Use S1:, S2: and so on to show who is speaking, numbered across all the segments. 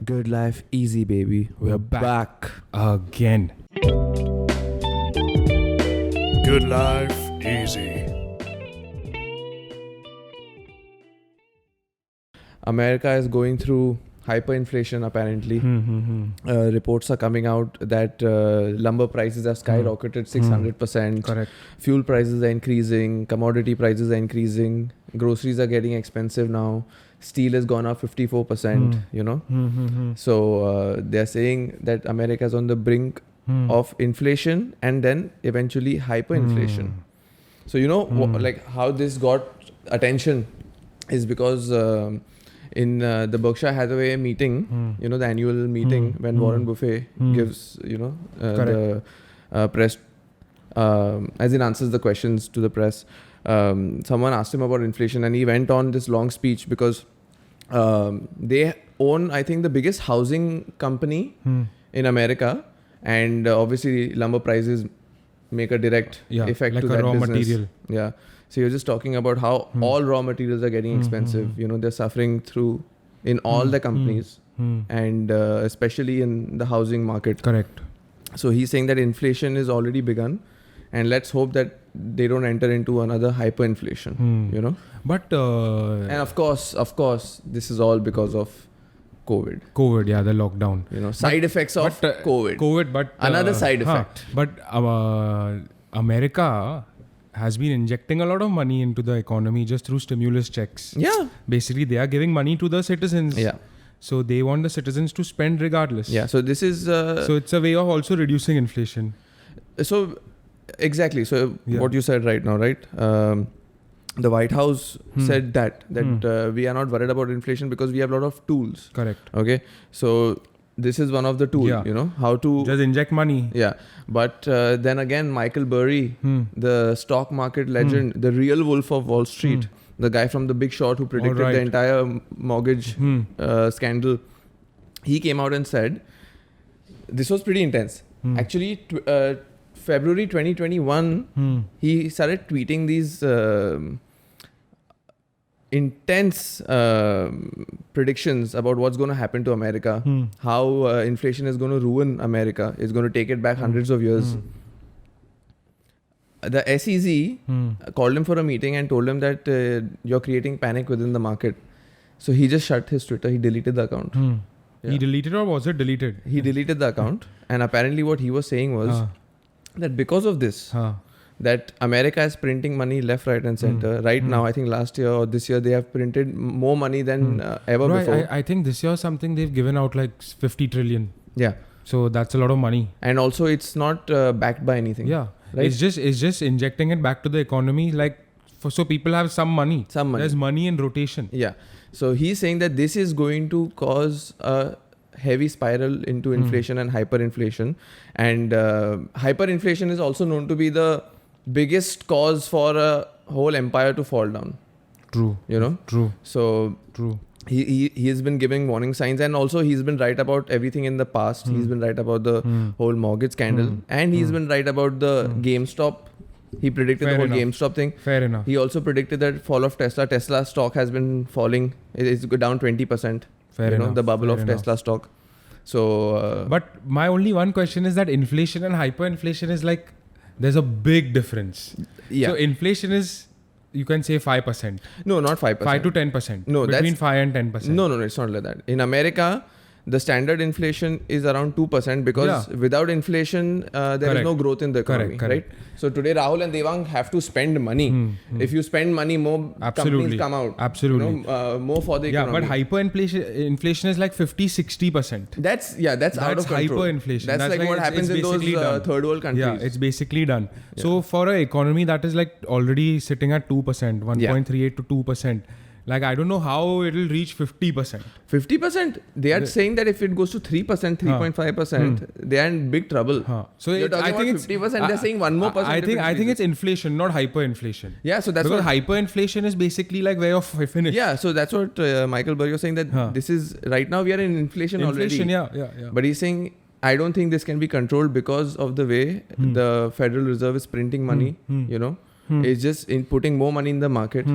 S1: Good life, easy, baby. We're back.
S2: Again.
S3: Good life, easy.
S1: America is going through hyperinflation, apparently. Reports are coming out that lumber prices have skyrocketed 600%.
S2: Correct.
S1: Fuel prices are increasing. Commodity prices are increasing. Groceries are getting expensive now. Steel has gone up 54%, you know. So they're saying that America is on the brink of inflation and then eventually hyperinflation. So, you know, like how this got attention is because in the Berkshire Hathaway meeting, you know, the annual meeting when Warren Buffett gives, you know, the press, as in answers the questions to the press, someone asked him about inflation and he went on this long speech because they own, I think, the biggest housing company in America, and obviously lumber prices make a direct effect
S2: like
S1: to
S2: a
S1: that
S2: raw
S1: business.
S2: material.
S1: Yeah. So you're just talking about how all raw materials are getting expensive. You know, they're suffering through in all the companies and especially in the housing market.
S2: Correct.
S1: So he's saying that inflation is already begun, and let's hope that they don't enter into another hyperinflation. You know.
S2: But
S1: And of course, this is all because of COVID.
S2: COVID, the lockdown.
S1: You know, side effects of COVID.
S2: COVID, but
S1: Another side effect.
S2: But America has been injecting a lot of money into the economy just through stimulus checks.
S1: Yeah.
S2: Basically, they are giving money to the citizens.
S1: Yeah.
S2: So they want the citizens to spend regardless.
S1: Yeah. So this is.
S2: So it's a way of also reducing inflation.
S1: So exactly. So what you said right now, right? The White House said that we are not worried about inflation because we have a lot of tools.
S2: Correct.
S1: Okay. So this is one of the tools, you know, how to
S2: just inject money.
S1: Yeah. But then again, Michael Burry, the stock market legend, the real wolf of Wall Street, the guy from The Big Short who predicted the entire mortgage scandal, he came out and said, this was pretty intense. Actually, February 2021, he started tweeting these intense predictions about what's going to happen to America, how inflation is going to ruin America, it's going to take it back hundreds of years. The SEC called him for a meeting and told him that you're creating panic within the market. So he just shut his Twitter, he deleted the account. Yeah.
S2: He deleted, or was it deleted?
S1: He deleted the account, and apparently what he was saying was that because of this, that America is printing money left, right and center. Now, I think last year or this year, they have printed more money than ever before.
S2: I think this year something they've given out like 50 trillion.
S1: Yeah.
S2: So that's a lot of money.
S1: And also it's not backed by anything.
S2: Yeah.
S1: Right?
S2: It's just injecting it back to the economy, like so people have some money. There's money in rotation.
S1: Yeah. So he's saying that this is going to cause a heavy spiral into inflation and hyperinflation. And hyperinflation is also known to be the biggest cause for a whole empire to fall down.
S2: True.
S1: You know?
S2: True.
S1: So
S2: True.
S1: He has been giving warning signs, and also he's been right about everything in the past. He's been right about the whole mortgage scandal, and he's been right about the GameStop. He predicted the whole GameStop thing.
S2: Fair enough.
S1: He also predicted that fall of Tesla. Tesla stock has been falling. It's down 20%.
S2: Fair enough.
S1: The bubble of Tesla stock. So.
S2: But my only one question is that inflation and hyperinflation is like, there's a big difference.
S1: Yeah.
S2: So inflation is, you can say 5%.
S1: No, not 5%.
S2: 5 to 10%.
S1: No,
S2: between 5 and 10%.
S1: No, it's not like that. In America, the standard inflation is around 2% because without inflation, there is no growth in the economy, right? So today, Rahul and Devang have to spend money. If you spend money, more companies come out.
S2: Absolutely.
S1: You know, more for the economy.
S2: But hyperinflation is like 50-60%.
S1: That's out of control.
S2: Hyperinflation.
S1: That's like what happens in those third world countries.
S2: Yeah, it's basically done. Yeah. So for an economy that is like already sitting at 2%, 1.38 to 2%. Like, I don't know how it'll reach 50%.
S1: 50%? They are saying that if it goes to 3%, 3.5%, they are in big trouble.
S2: So
S1: you're talking about 50%, they're saying one more percent.
S2: I think it's inflation, not hyperinflation.
S1: Yeah, so that's
S2: because hyperinflation is basically like way of finish.
S1: Yeah, so that's what Michael Burry was saying, that this is, right now we are in inflation already.
S2: Yeah.
S1: But he's saying, I don't think this can be controlled because of the way the Federal Reserve is printing money, you know. It's just in putting more money in the market.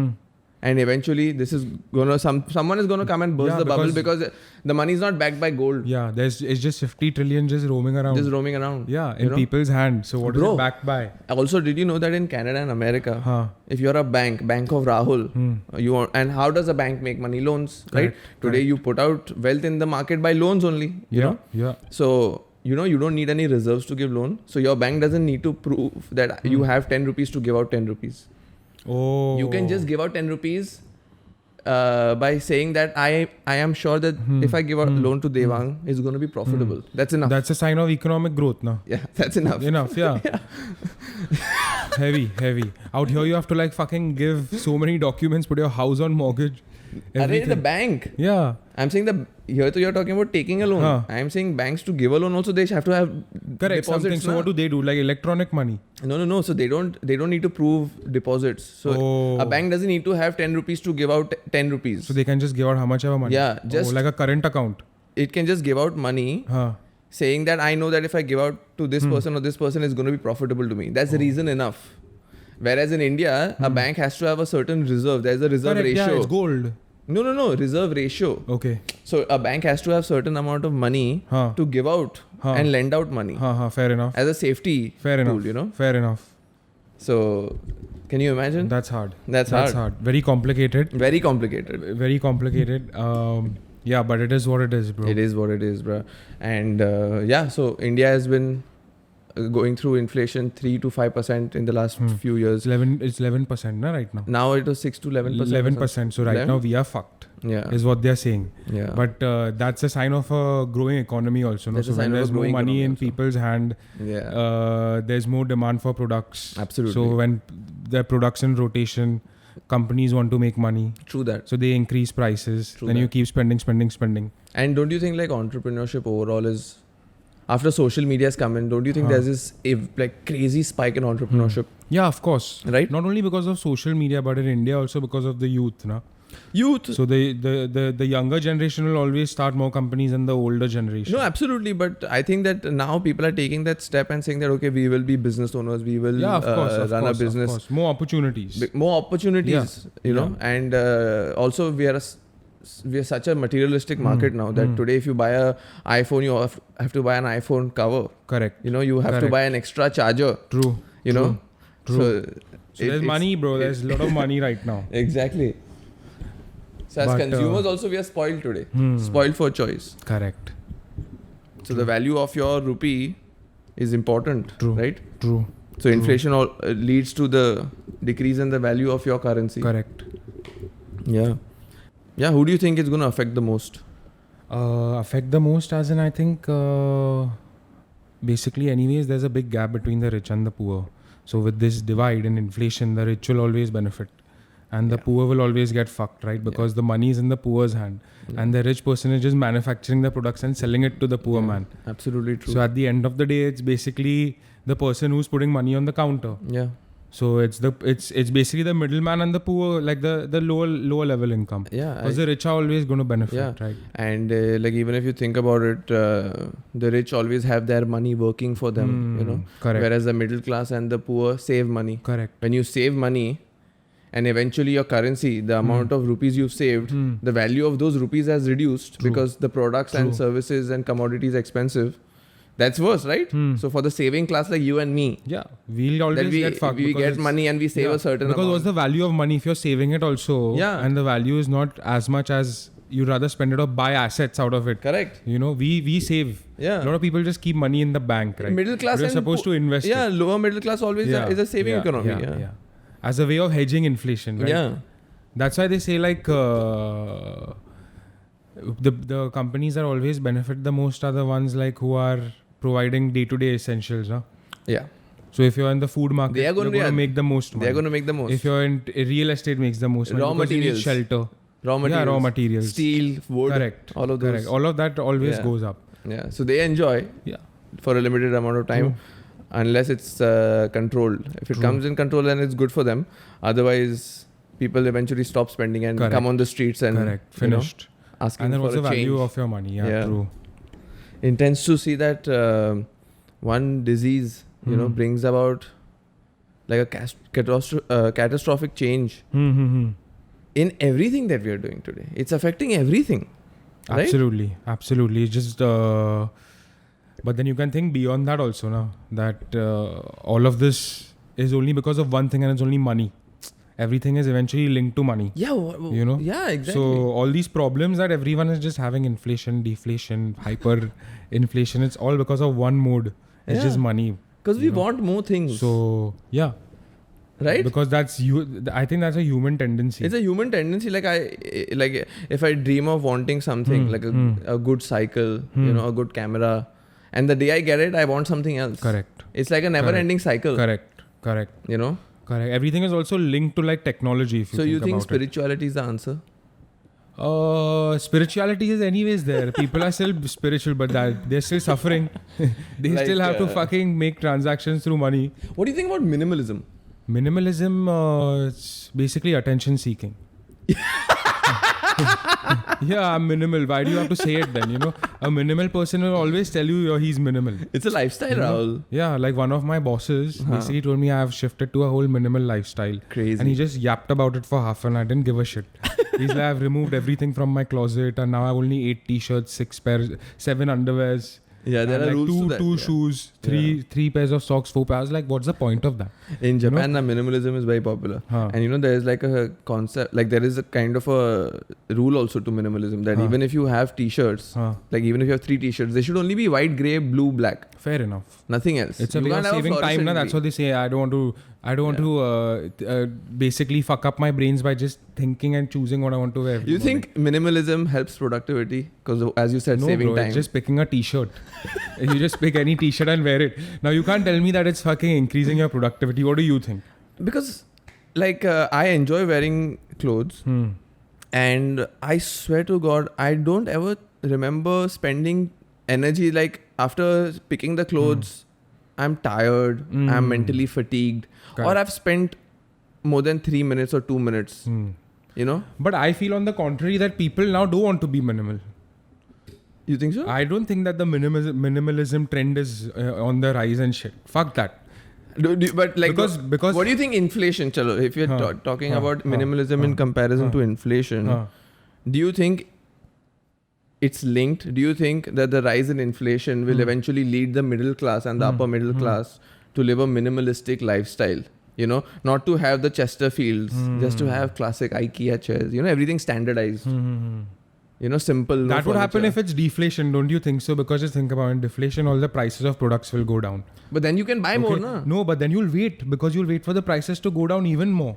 S1: and eventually this is gonna someone is gonna come and burst
S2: Yeah,
S1: the bubble because the money is not backed by gold,
S2: Yeah, it's just 50 trillion just roaming around.
S1: just roaming around.
S2: Yeah,
S1: you
S2: in
S1: know?
S2: people's hands. So what is
S1: Bro.
S2: it backed by?
S1: Also, did you know that in Canada and America,
S2: Huh.
S1: if you're a bank of Rahul, you want, and how does a bank make money? Loans, right?
S2: Correct,
S1: Today you put out wealth in the market by loans only. You know?
S2: Yeah.
S1: So, you know, you don't need any reserves to give loan. So your bank doesn't need to prove that you have 10 rupees to give out 10 rupees.
S2: Oh.
S1: You can just give out 10 rupees by saying that I am sure that if I give a loan to Devang, it's going to be profitable. That's enough.
S2: That's a sign of economic growth, no?
S1: Yeah, that's enough.
S2: Enough, yeah. Heavy. Out here, you have to like fucking give so many documents, put your house on mortgage.
S1: Arey,
S2: Everything.
S1: the bank.
S2: Yeah.
S1: I'm saying here you're talking about taking a loan.
S2: Huh.
S1: I'm saying banks to give a loan also they have to have
S2: Correct.
S1: deposits.
S2: Something. So
S1: na?
S2: what do they do? Like electronic money.
S1: No. So they don't need to prove deposits. So a bank doesn't need to have 10 rupees to give out 10 rupees.
S2: So they can just give out how much ever money.
S1: Yeah, just
S2: like a current account.
S1: it can just give out money
S2: Huh.
S1: saying that I know that if I give out to this person or this person is going to be profitable to me. That's the reason enough. Whereas in India, a bank has to have a certain reserve. There's a reserve
S2: Correct.
S1: ratio.
S2: Yeah, it's gold.
S1: No. Reserve ratio.
S2: Okay.
S1: So a bank has to have certain amount of money
S2: Huh.
S1: to give out
S2: Huh.
S1: and lend out money
S2: Fair enough.
S1: as a safety
S2: Fair
S1: tool,
S2: enough.
S1: you know.
S2: Fair enough.
S1: So can you imagine?
S2: That's hard.
S1: That's hard.
S2: Very complicated.
S1: Very complicated.
S2: Very complicated. Yeah, but it is what it is, bro.
S1: It is what it is, bro. And so India has been going through inflation 3 to 5% in the last few years.
S2: It's 11%, na, right now.
S1: Now it was 6 to 11%.
S2: 11%. So right
S1: 11?
S2: now we are fucked.
S1: Yeah.
S2: Is what they're saying.
S1: Yeah.
S2: But that's a sign of a growing economy also. No?
S1: That's a
S2: So
S1: sign
S2: when
S1: of a
S2: there's more
S1: growing
S2: money in
S1: economy also.
S2: people's hand,
S1: Yeah.
S2: there's more demand for products.
S1: Absolutely.
S2: So when the products in rotation, companies want to make money.
S1: True that.
S2: So they increase prices.
S1: True
S2: then you
S1: that.
S2: keep spending.
S1: And don't you think like entrepreneurship overall is, after social media has come in, don't you think
S2: Huh.
S1: there's this like crazy spike in entrepreneurship?
S2: Yeah, of course.
S1: Right?
S2: Not only because of social media, but in India also because of the youth. Na?
S1: Youth.
S2: So the younger generation will always start more companies than the older generation.
S1: No, absolutely. But I think that now people are taking that step and saying that, okay, we will be business owners. We will
S2: Yeah, of course,
S1: run a business.
S2: Of course. More opportunities.
S1: More opportunities, you know. And also we are such a materialistic market now that today if you buy a iPhone, you have to buy an iPhone cover.
S2: Correct.
S1: You know, you have to
S2: Correct.
S1: buy an extra charger.
S2: True.
S1: You know.
S2: True. So there's
S1: it's-
S2: money, bro. There's a lot of money right now.
S1: Exactly. So as
S2: But,
S1: consumers also we are spoiled today. Spoiled for choice.
S2: Correct.
S1: So the value of your rupee is important,
S2: True.
S1: right?
S2: True.
S1: So inflation leads to the decrease in the value of your currency.
S2: Correct.
S1: Yeah. Yeah. Who do you think is going to affect the most?
S2: Affect the most, as in I think basically anyways there's a big gap between the rich and the poor. So with this divide in inflation, the rich will always benefit. And the poor will always get fucked, right? Because the money is in the poor's hand. And the rich person is just manufacturing the products and selling it to the poor man.
S1: Absolutely true.
S2: So at the end of the day, it's basically the person who's putting money on the counter.
S1: Yeah.
S2: So it's basically the middleman and the poor, like the lower level income.
S1: Yeah.
S2: Because the rich are always going to benefit, right?
S1: And like even if you think about it, the rich always have their money working for them, you know.
S2: Correct.
S1: Whereas the middle class and the poor save money.
S2: Correct.
S1: When you save money, and eventually your currency, the amount of rupees you've saved, the value of those rupees has reduced because the products and services and commodities expensive. That's worse, right? So for the saving class like you and me,
S2: Yeah, we'll always get fucked.
S1: we
S2: because
S1: get
S2: it's-
S1: money and we save a certain
S2: because
S1: amount.
S2: what's the value of money if you're saving it also?
S1: Yeah.
S2: And the value is not as much as you'd rather spend it or buy assets out of it.
S1: Correct.
S2: You know, we save.
S1: Yeah.
S2: A lot of people just keep money in the bank, right?
S1: Middle class
S2: You're
S1: and
S2: supposed to invest
S1: Yeah,
S2: it.
S1: lower middle class always is a saving economy. Yeah.
S2: As a way of hedging inflation, right?
S1: Yeah.
S2: That's why they say like the companies that always benefit the most are the ones like who are providing day-to-day essentials, huh?
S1: Yeah.
S2: So if you're in the food market,
S1: They are
S2: you're
S1: gonna-
S2: going to make the most money.
S1: They're going to make the most.
S2: If you're in real estate, makes the most money.
S1: Raw
S2: because you need
S1: materials.
S2: shelter.
S1: raw materials.
S2: Yeah, raw materials.
S1: Steel, wood.
S2: Correct.
S1: All of those.
S2: Correct. All of that always
S1: Yeah.
S2: goes up.
S1: Yeah. So they enjoy
S2: Yeah.
S1: for a limited amount of time. Unless it's controlled. If it
S2: True.
S1: comes in control, then it's good for them. Otherwise, people eventually stop spending and
S2: Correct.
S1: come on the streets and
S2: Correct.
S1: you know,
S2: Finished.
S1: asking
S2: And then
S1: for
S2: what's
S1: a
S2: the value
S1: change.
S2: of your money? Yeah,
S1: Yeah.
S2: true.
S1: Intense to see that one disease, you know, brings about like a catastrophic change. in everything that we are doing today. It's affecting everything. Right?
S2: Absolutely. It's just, but then you can think beyond that also, now that all of this is only because of one thing, and it's only money. Everything is eventually linked to money.
S1: Yeah,
S2: you know.
S1: Yeah, exactly.
S2: So all these problems that everyone is just having, inflation, deflation, hyper inflation, it's all because of one mode. It's just money.
S1: Because we want more things.
S2: So yeah.
S1: Right?
S2: Because that's I think that's a human tendency.
S1: It's a human tendency. Like if I dream of wanting something like a good cycle, you know, a good camera, and the day I get it, I want something else.
S2: Correct.
S1: It's like a never-ending cycle.
S2: Correct.
S1: You know.
S2: Correct. Everything is also linked to like technology. If you
S1: so
S2: think
S1: you think
S2: about
S1: spirituality is the answer?
S2: Spirituality is anyways there. People are still spiritual, but they're still suffering. They
S1: Like,
S2: still have to fucking make transactions through money.
S1: What do you think about minimalism?
S2: Minimalism, it's basically attention seeking. Yeah, I'm minimal. Why do you have to say it then? You know, a minimal person will always tell you he's minimal.
S1: It's a lifestyle, Rahul.
S2: Yeah, like one of my bosses basically told me I have shifted to a whole minimal lifestyle.
S1: Crazy.
S2: And he just yapped about it for half an hour. I didn't give a shit. He's like, I've removed everything from my closet and now I have only 8 t-shirts, 7 underwears.
S1: Yeah, there are
S2: like
S1: rules to that.
S2: two shoes, three pairs of socks, 4 pairs. I was like, what's the point of that?
S1: In Japan, minimalism is very popular. And you know, there is like a concept, like there is a kind of a rule also to minimalism that even if you have t-shirts, like even if you have 3 t-shirts, they should only be white, grey, blue, black.
S2: Fair enough.
S1: Nothing else.
S2: It's a way of saving time. That's what they say. I don't want to basically fuck up my brains by just thinking and choosing what I want to wear.
S1: You think minimalism helps productivity? Because as you said,
S2: No,
S1: saving
S2: bro,
S1: time.
S2: it's just picking a t-shirt. You just pick any t-shirt and wear it. Now you can't tell me that it's fucking increasing your productivity. What do you think?
S1: Because like I enjoy wearing clothes and I swear to God, I don't ever remember spending energy like after picking the clothes. I'm tired, I'm mentally fatigued, or I've spent more than 3 minutes or 2 minutes, you know?
S2: But I feel on the contrary that people now do want to be minimal.
S1: You think so?
S2: I don't think that the minimalism trend is on the rise and shit. Fuck that.
S1: But like,
S2: because
S1: what do you think inflation, chalo, if you're talking about minimalism in comparison to inflation, do you think it's linked? Do you think that the rise in inflation will eventually lead the middle class and the upper middle class to live a minimalistic lifestyle? You know, not to have the Chesterfields, just to have classic IKEA chairs. You know, everything standardized. You know, simple. No
S2: that would happen
S1: furniture.
S2: if it's deflation, don't you think so? Because just think about it, deflation, all the prices of products will go down.
S1: But then you can buy more, na?
S2: No, but then you'll wait because you'll wait for the prices to go down even more.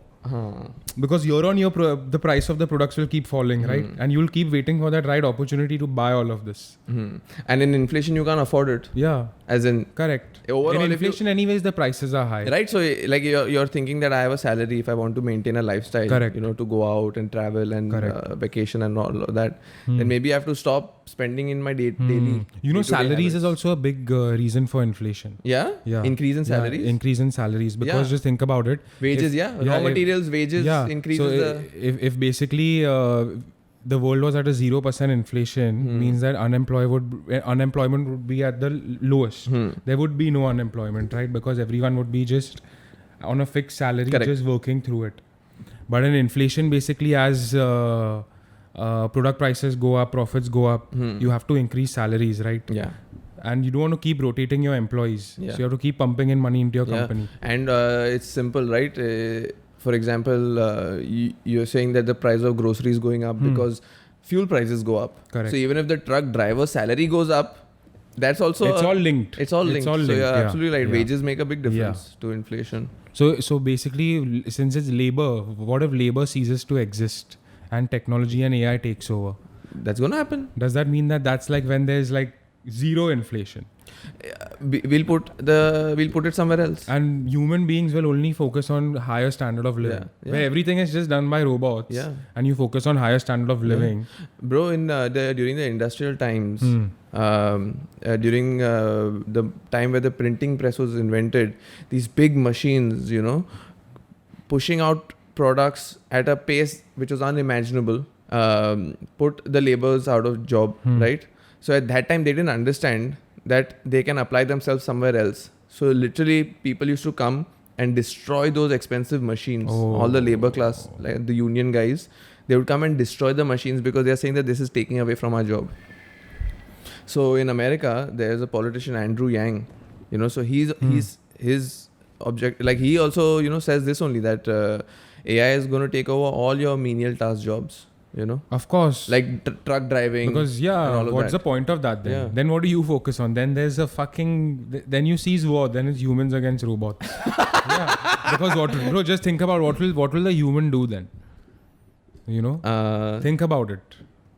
S2: Because year on year, the price of the products will keep falling, right? And you'll keep waiting for that right opportunity to buy all of this.
S1: And in inflation, you can't afford it.
S2: Yeah.
S1: As in,
S2: correct.
S1: Overall,
S2: in inflation, anyways, the prices are high.
S1: Right. So, like, you're thinking that I have a salary if I want to maintain a lifestyle.
S2: Correct.
S1: You know, to go out and travel and vacation and all of that. Then maybe I have to stop spending in my daily.
S2: You know, salaries is also a big reason for inflation.
S1: Yeah? Increase in salaries?
S2: Yeah, increase in salaries. Because just think about it.
S1: Wages, raw materials, wages increases.
S2: So if basically the world was at a 0% inflation, means that unemployment would be at the lowest. There would be no unemployment, right? Because everyone would be just on a fixed salary, just working through it. But in inflation, basically, as product prices go up, profits go up, you have to increase salaries, right?
S1: Yeah.
S2: And you don't want to keep rotating your employees. So you have to keep pumping in money into your company.
S1: And it's simple, right? For example, you're saying that the price of groceries going up because fuel prices go up.
S2: Correct.
S1: So even if the truck driver's salary goes up, that's also...
S2: It's all linked.
S1: It's all linked. So you're absolutely right.
S2: Yeah.
S1: Wages make a big difference to inflation.
S2: So basically, since it's labor, what if labor ceases to exist and technology and AI takes over?
S1: That's going to happen.
S2: Does that mean that that's like when there's like zero inflation?
S1: We'll put it somewhere else.
S2: And human beings will only focus on higher standard of living. Where everything is just done by robots. And you focus on higher standard of living.
S1: Bro, during the industrial times, during the time where the printing press was invented, these big machines, you know, pushing out products at a pace which was unimaginable, put the laborers out of job, right? So at that time, they didn't understand that they can apply themselves somewhere else. So literally, people used to come and destroy those expensive machines.
S2: Oh.
S1: All the labor class, like the union guys, they would come and destroy the machines because they are saying that this is taking away from our job. So in America, there's a politician, Andrew Yang, so he's his object, like he also, says this only, that AI is going to take over all your menial task jobs,
S2: Of course.
S1: like truck driving.
S2: Because
S1: and all of
S2: what's
S1: that.
S2: the point of that then?
S1: Yeah.
S2: Then what do you focus on? Then there's a then you seize war. Then it's humans against robots. Yeah. Because bro, just think about what will the human do then? Think about it.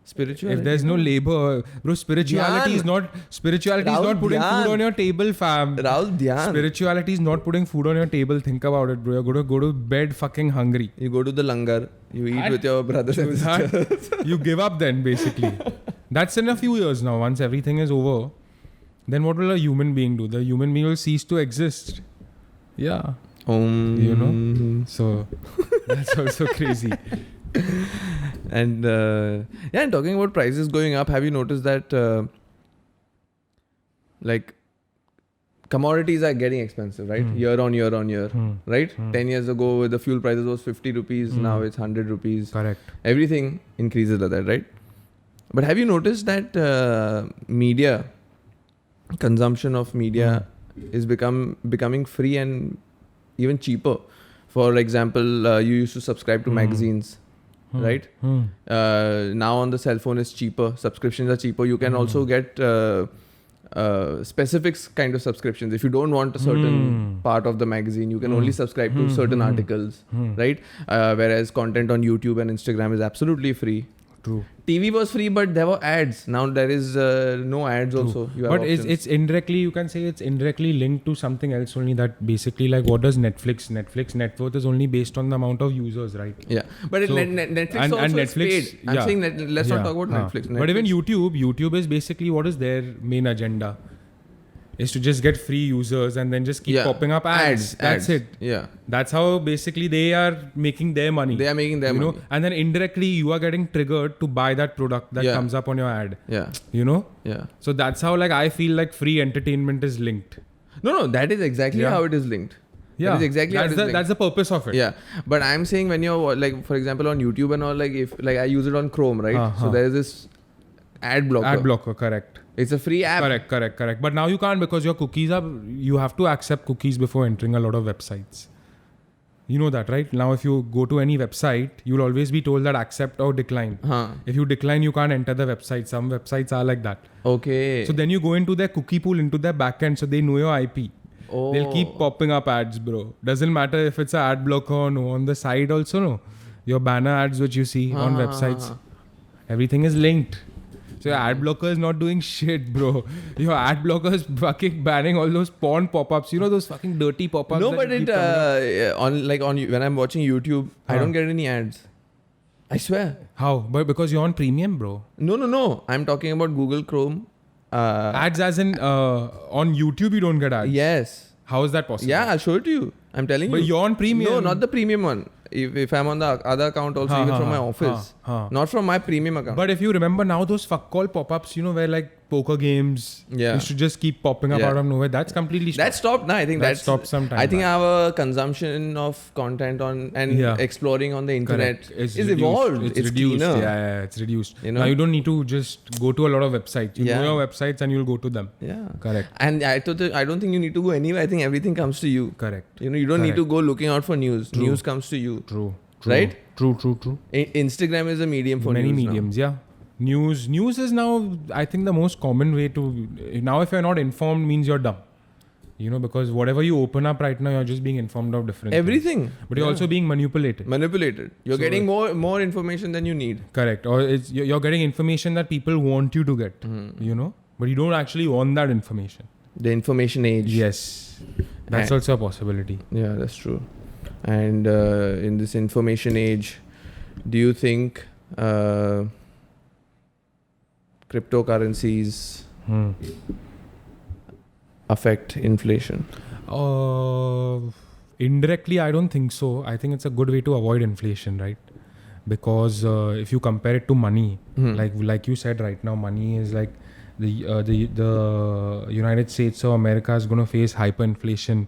S1: Spirituality.
S2: If there's no labor, bro, spirituality is not
S1: Rahul,
S2: putting
S1: dhyan.
S2: food on your table, fam.
S1: Rahul, dhyan.
S2: Spirituality is not putting food on your table. Think about it, bro. You're going to go to bed fucking hungry.
S1: You go to the langar, you eat with your brothers and sisters.
S2: You give up then, basically. That's in a few years now. Once everything is over, then what will a human being do? The human being will cease to exist. Yeah. So that's also crazy.
S1: And and talking about prices going up, have you noticed that like commodities are getting expensive, right? Year on year, right? 10 years ago, the fuel prices was 50 rupees. Now it's 100 rupees.
S2: Correct.
S1: Everything increases like that, right? But have you noticed that media, consumption of media is becoming free and even cheaper? For example, you used to subscribe to magazines. Right? Now on the cell phone is cheaper. Subscriptions are cheaper. You can also get specific kind of subscriptions. If you don't want a certain part of the magazine, you can only subscribe to certain articles, right? Whereas content on YouTube and Instagram is absolutely free.
S2: True.
S1: TV was free, but there were ads. Now there is no ads also. You have
S2: But
S1: options.
S2: it's indirectly, you can say it's indirectly linked to something else only, that basically like what does Netflix net worth is only based on the amount of users, right?
S1: Yeah. But
S2: So-
S1: Netflix
S2: and
S1: also
S2: Netflix,
S1: is paid. I'm
S2: yeah.
S1: saying that let's not talk about Netflix.
S2: But even YouTube is basically, what is their main agenda? Is to just get free users and then just keep popping up ads. That's it.
S1: Yeah.
S2: That's how basically they are making their money.
S1: They are making their money.
S2: And then indirectly you are getting triggered to buy that product that comes up on your ad.
S1: Yeah. Yeah.
S2: So that's how like I feel like free entertainment is linked.
S1: No, that is exactly how it is linked.
S2: Yeah,
S1: that is exactly how it is linked.
S2: that's the purpose of it.
S1: Yeah, but I'm saying when you're like, for example, on YouTube and all, like if like I use it on Chrome, right? So there is this ad blocker.
S2: Ad blocker, correct.
S1: It's a free app.
S2: Correct. But now you can't, because your cookies you have to accept cookies before entering a lot of websites. You know that, right? Now if you go to any website, you'll always be told that accept or decline. If you decline, you can't enter the website. Some websites are like that.
S1: Okay.
S2: So then you go into their cookie pool, into their backend, so they know your IP.
S1: Oh.
S2: They'll keep popping up ads, bro. Doesn't matter if it's an ad blocker or no. On the side also, no. Your banner ads which you see on websites. Everything is linked. So your ad blocker is not doing shit, bro. Your ad blocker is fucking banning all those porn pop-ups. You know those fucking dirty pop-ups?
S1: No, but it when I'm watching YouTube, I don't get any ads. I swear.
S2: How? But because you're on premium, bro.
S1: No. I'm talking about Google Chrome.
S2: Ads as in on YouTube you don't get ads?
S1: Yes.
S2: How is that possible?
S1: Yeah, I'll show it to you. I'm telling you.
S2: But you're on premium.
S1: No, not the premium one. If I'm on the other account also, even from my office. Not from my premium account.
S2: But if you remember now, those fuck call pop-ups, where like poker games used to just keep popping up out of nowhere, that's completely stopped.
S1: That stopped. No, I think
S2: that stopped sometime.
S1: I think our consumption of content on and exploring on the internet is evolved. It's
S2: reduced.
S1: cleaner.
S2: Yeah, it's reduced. Now you don't need to just go to a lot of websites. You know your websites and you'll go to them.
S1: Yeah.
S2: Correct.
S1: And I don't think you need to go anywhere. I think everything comes to you.
S2: Correct.
S1: You don't need to go looking out for news.
S2: True.
S1: News comes to you.
S2: True.
S1: Right?
S2: True.
S1: Instagram is a medium for
S2: many
S1: news
S2: mediums, yeah. News is now, I think, the most common way to. Now, if you're not informed, means you're dumb. Because whatever you open up right now, you're just being informed of different
S1: everything.
S2: Things. But you're also being manipulated.
S1: You're getting more information than you need.
S2: Correct. Or you're getting information that people want you to get. But you don't actually want that information.
S1: The information age.
S2: Yes. That's also a possibility.
S1: Yeah, that's true. And in this information age, do you think cryptocurrencies affect inflation?
S2: Indirectly, I don't think so. I think it's a good way to avoid inflation, right? Because if you compare it to money, like you said right now, money is like the United States or America is going to face hyperinflation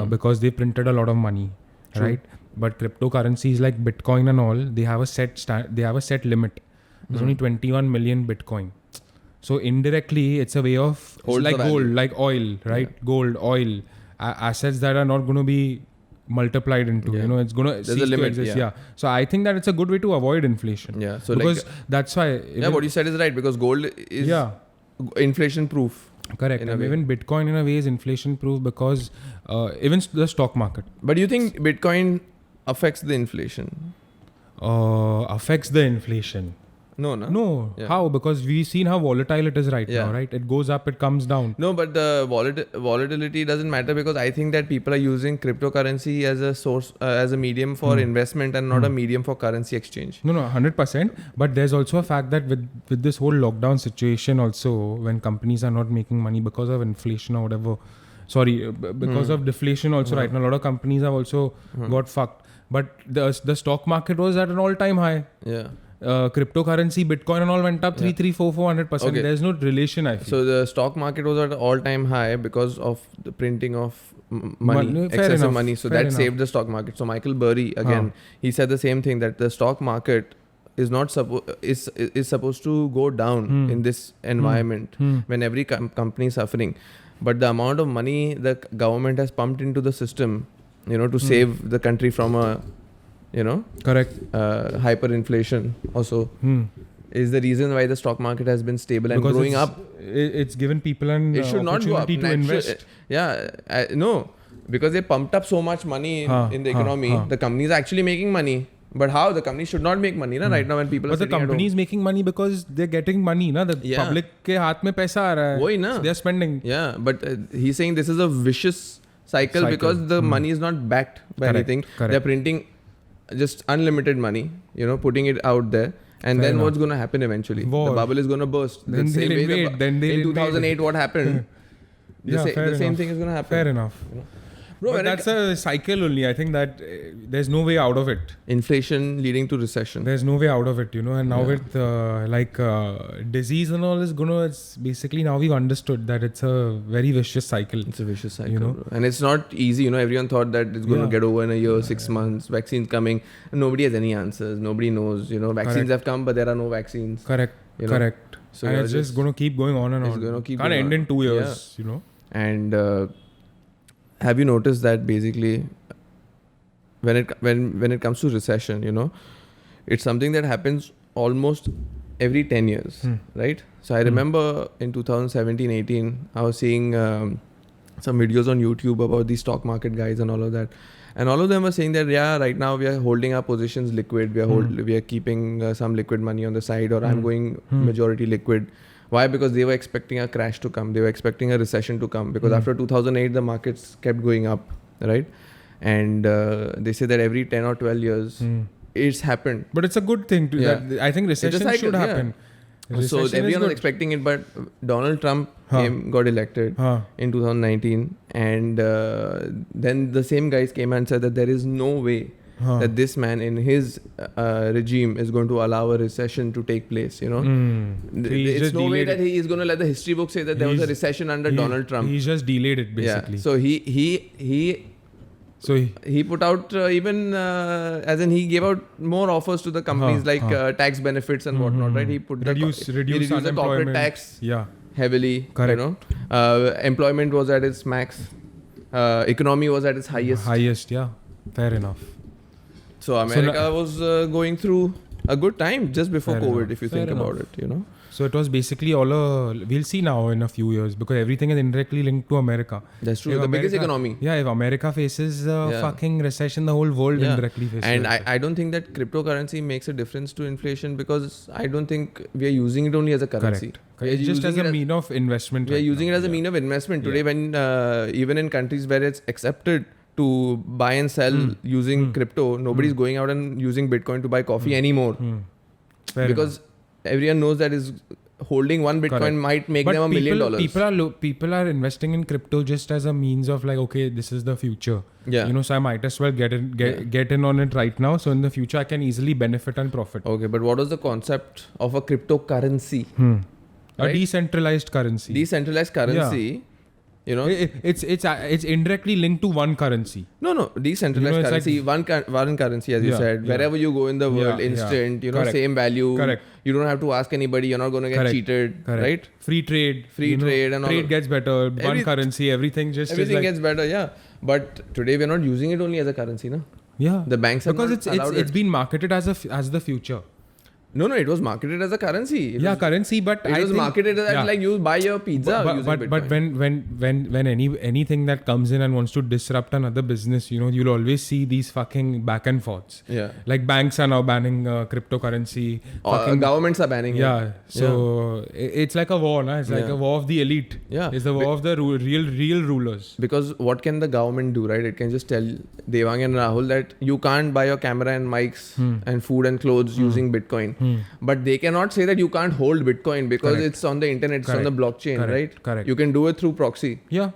S2: because they printed a lot of money, right? But cryptocurrencies like Bitcoin and all, they have a set limit. There's only 21 million Bitcoin. So indirectly, it's a way of
S1: Holds
S2: like
S1: the value.
S2: gold, like oil, right? Gold, oil, assets that are not going to be multiplied into.
S1: Yeah.
S2: You know, it's going to
S1: There's a
S2: cease to
S1: limit,
S2: exist.
S1: yeah.
S2: Yeah. So I think that it's a good way to avoid inflation.
S1: Yeah. So
S2: because that's why.
S1: what you said is right, because gold is inflation proof.
S2: Correct.
S1: in a
S2: And
S1: way.
S2: even Bitcoin in a way is inflation proof because even the stock market
S1: But do you think Bitcoin affects the inflation?
S2: affects the inflation.
S1: No, no.
S2: No.
S1: Yeah.
S2: How? Because we've seen how volatile it is right
S1: Yeah.
S2: now, right? It goes up, it comes down.
S1: No, but the volatility doesn't matter, because I think that people are using cryptocurrency as a source, as a medium for investment and not a medium for currency exchange.
S2: No, 100%. But there's also a fact that with this whole lockdown situation also, when companies are not making money because of inflation or whatever, because of deflation also right now, a lot of companies have also got fucked. But the stock market was at an all-time high.
S1: Yeah.
S2: Cryptocurrency, Bitcoin and all went up 400%.
S1: Okay.
S2: There's no relation, I feel.
S1: So the stock market was at an all-time high because of the printing of money,
S2: Fair
S1: excessive
S2: enough,
S1: money. So
S2: fair
S1: that
S2: enough.
S1: saved the stock market. So Michael Burry, again, he said the same thing, that the stock market is not is supposed to go down in this environment when every company is suffering. But the amount of money the government has pumped into the system, to save the country from a,
S2: Correct.
S1: hyperinflation also, is the reason why the stock market has been stable and
S2: Because
S1: growing
S2: it's-
S1: up.
S2: It's given people an
S1: It should not go up.
S2: opportunity to invest.
S1: No, because they pumped up so much money in the economy. The companies are actually making money. But how? The company should not make money, right now when people are
S2: But the
S1: sitting at home.
S2: company is making money because they're getting money, na? The
S1: Yeah.
S2: public के हाथ में पैसा आ रहा है.
S1: वही ना.
S2: So they're spending.
S1: Yeah, but he's saying this is a vicious cycle because the money is not backed by
S2: Correct,
S1: anything.
S2: correct.
S1: They're printing just unlimited money, putting it out there. And
S2: Fair
S1: then
S2: enough.
S1: what's going to happen eventually?
S2: War.
S1: The bubble is going to burst.
S2: Then
S1: the same
S2: they'll
S1: way
S2: invade, then they'll
S1: in 2008, what happened?
S2: Yeah, fair
S1: the same
S2: enough.
S1: thing is going to happen.
S2: Fair enough.
S1: Bro,
S2: But
S1: when
S2: that's a cycle only. I think that there's no way out of it.
S1: inflation leading to recession.
S2: There's no way out of it, And now with disease and all is it's basically now we've understood that it's a very vicious cycle.
S1: It's a vicious cycle,
S2: know?
S1: bro. And it's not easy. Everyone thought that it's going to get over in a year, 6 months. Vaccines coming. And nobody has any answers. Nobody knows. Vaccines
S2: Correct.
S1: have come, but there are no vaccines.
S2: Correct.
S1: You know?
S2: Correct.
S1: So
S2: and
S1: you're
S2: it's just going to keep going on and
S1: it's
S2: on.
S1: gonna keep
S2: Can't
S1: going
S2: end
S1: on.
S2: in 2 years,
S1: And have you noticed that basically when it comes to recession, it's something that happens almost every 10 years, right? So I remember in 2017-18, I was seeing some videos on YouTube about these stock market guys and all of that. And all of them were saying that, right now we are holding our positions liquid. We are keeping some liquid money on the side, or I'm going majority liquid. Why? Because they were expecting a crash to come. They were expecting a recession to come. Because after 2008, the markets kept going up, right? And they say that every 10 or 12 years, it's happened.
S2: But it's a good thing. I think recession
S1: cycle,
S2: should happen.
S1: So
S2: Recession is
S1: everyone was
S2: good.
S1: expecting it, but Donald Trump got elected in 2019. And then the same guys came and said that there is no way that this man in his regime is going to allow a recession to take place,
S2: He's
S1: It's
S2: just
S1: no way
S2: delayed
S1: that he is going to let the history book say that there was a recession under Donald Trump.
S2: He's just delayed it basically.
S1: Yeah. So he put out as in he gave out more offers to the companies tax benefits and whatnot, right? He put
S2: reduce
S1: the corporate
S2: unemployment.
S1: tax
S2: Correct.
S1: heavily. Employment was at its max. Economy was at its highest.
S2: Yeah. Fair enough.
S1: So America was going through a good time just before
S2: Fair
S1: COVID,
S2: enough.
S1: if you
S2: Fair
S1: think about it,
S2: So it was basically we'll see now in a few years because everything is indirectly linked to America.
S1: That's true.
S2: If
S1: The biggest economy.
S2: Yeah, if America faces fucking recession, the whole world indirectly faces
S1: And
S2: it.
S1: I don't think that cryptocurrency makes a difference to inflation because I don't think we are using it only as a currency.
S2: Correct. It's just as a mean of investment.
S1: We are using it as a mean of investment today when even in countries where it's accepted to buy and sell using crypto, nobody's going out and using Bitcoin to buy coffee anymore. Because everyone knows that is holding one Bitcoin
S2: Correct.
S1: might make
S2: But
S1: them $1 million.
S2: People are investing in crypto just as a means of okay, this is the future.
S1: Yeah.
S2: So I might as well get in on it right now. So in the future I can easily benefit and profit.
S1: Okay, but what was the concept of a cryptocurrency?
S2: A
S1: Right?
S2: decentralized currency.
S1: Decentralized currency You know,
S2: it's indirectly linked to one currency.
S1: no, decentralized
S2: it's
S1: currency, one currency, as you said. Wherever you go in the world, instant, you know,
S2: Correct.
S1: same value.
S2: Correct.
S1: You don't have to ask anybody. You're not going to get
S2: Correct.
S1: cheated,
S2: Correct.
S1: right?
S2: Free trade.
S1: Trade and all.
S2: Trade gets better. One currency, everything just
S1: everything
S2: is like,
S1: gets better, yeah. But today we're not using it only as a currency, no?
S2: yeah.
S1: The banks are
S2: because
S1: not
S2: it's been marketed as the future.
S1: No, it was marketed as a currency. It was,
S2: currency, but
S1: it was marketed as like you buy your pizza using Bitcoin.
S2: But when anything that comes in and wants to disrupt another business, you know, you'll always see these fucking back and forths.
S1: Yeah.
S2: Like banks are now banning cryptocurrency.
S1: Governments are banning it.
S2: Yeah. So it's like a war, na? It's like a war of the elite.
S1: Yeah.
S2: It's the war of the real rulers.
S1: Because what can the government do, right? It can just tell Devang and Rahul that you can't buy your camera and mics and food and clothes using Bitcoin. But they cannot say that you can't hold Bitcoin because
S2: Correct.
S1: it's on the internet, it's on the blockchain, right?
S2: Correct.
S1: You can do it through proxy.
S2: Yeah.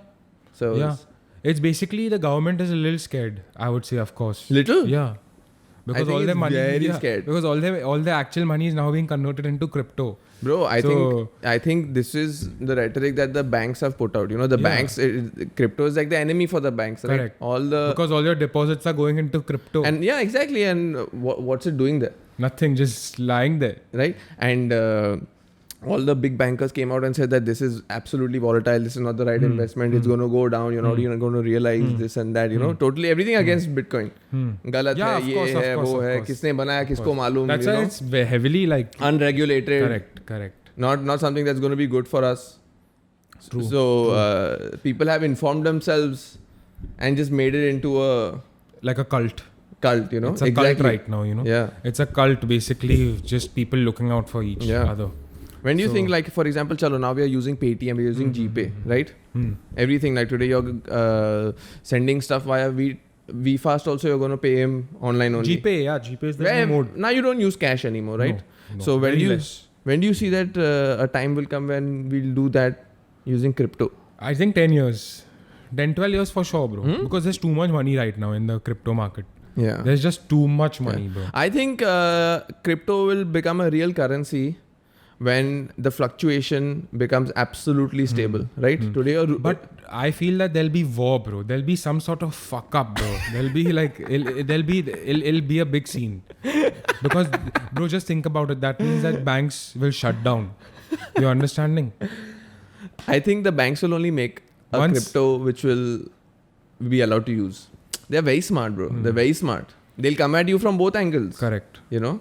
S1: So
S2: Yeah. It's basically the government is a little scared, I would say, of course.
S1: Little?
S2: Yeah. Because
S1: think
S2: all their
S1: it's
S2: money
S1: very scared.
S2: Because all the actual money is now being converted into crypto.
S1: Bro, I think this is the rhetoric that the banks have put out. You know, the banks, crypto is like the enemy for the banks, right?
S2: Correct. Because all your deposits are going into crypto.
S1: And yeah, exactly. And what's it doing there?
S2: Nothing, just lying there.
S1: Right? And all the big bankers came out and said that this is absolutely volatile. This is not the right investment. It's going to go down. You're not even going to realize this and that. You know, totally everything against Bitcoin. Galat hai, ye hai, wo hai. Kisne banaya, kisko malum.
S2: That's why it's heavily like
S1: unregulated.
S2: Correct.
S1: Not something that's going to be good for us.
S2: True.
S1: So people have informed themselves and just made it into a
S2: like a cult.
S1: You know.
S2: It's a cult right now, you know.
S1: Yeah.
S2: It's a cult, basically, just people looking out for each other.
S1: When do you think, like, for example, chalo, now we are using Paytm, we're using GPay, right? Everything, like today you're sending stuff via VFast also, you're going to pay him online only.
S2: GPay is the new mode.
S1: Now you don't use cash anymore, right?
S2: No,
S1: so when do you see that a time will come when we'll do that using crypto?
S2: I think 10 years. 10-12 years for sure, bro. Because there's too much money right now in the crypto market.
S1: Yeah.
S2: There's just too much money, bro.
S1: I think crypto will become a real currency when the fluctuation becomes absolutely stable, right? Today,
S2: but I feel that there'll be war, bro. There'll be some sort of fuck up, bro. There'll be like it'll be a big scene because, bro, just think about it. That means that banks will shut down. You're understanding?
S1: I think the banks will only make a crypto which will be allowed to use. They're very smart, bro. They're very smart. They'll come at you from both angles.
S2: Correct.
S1: You know?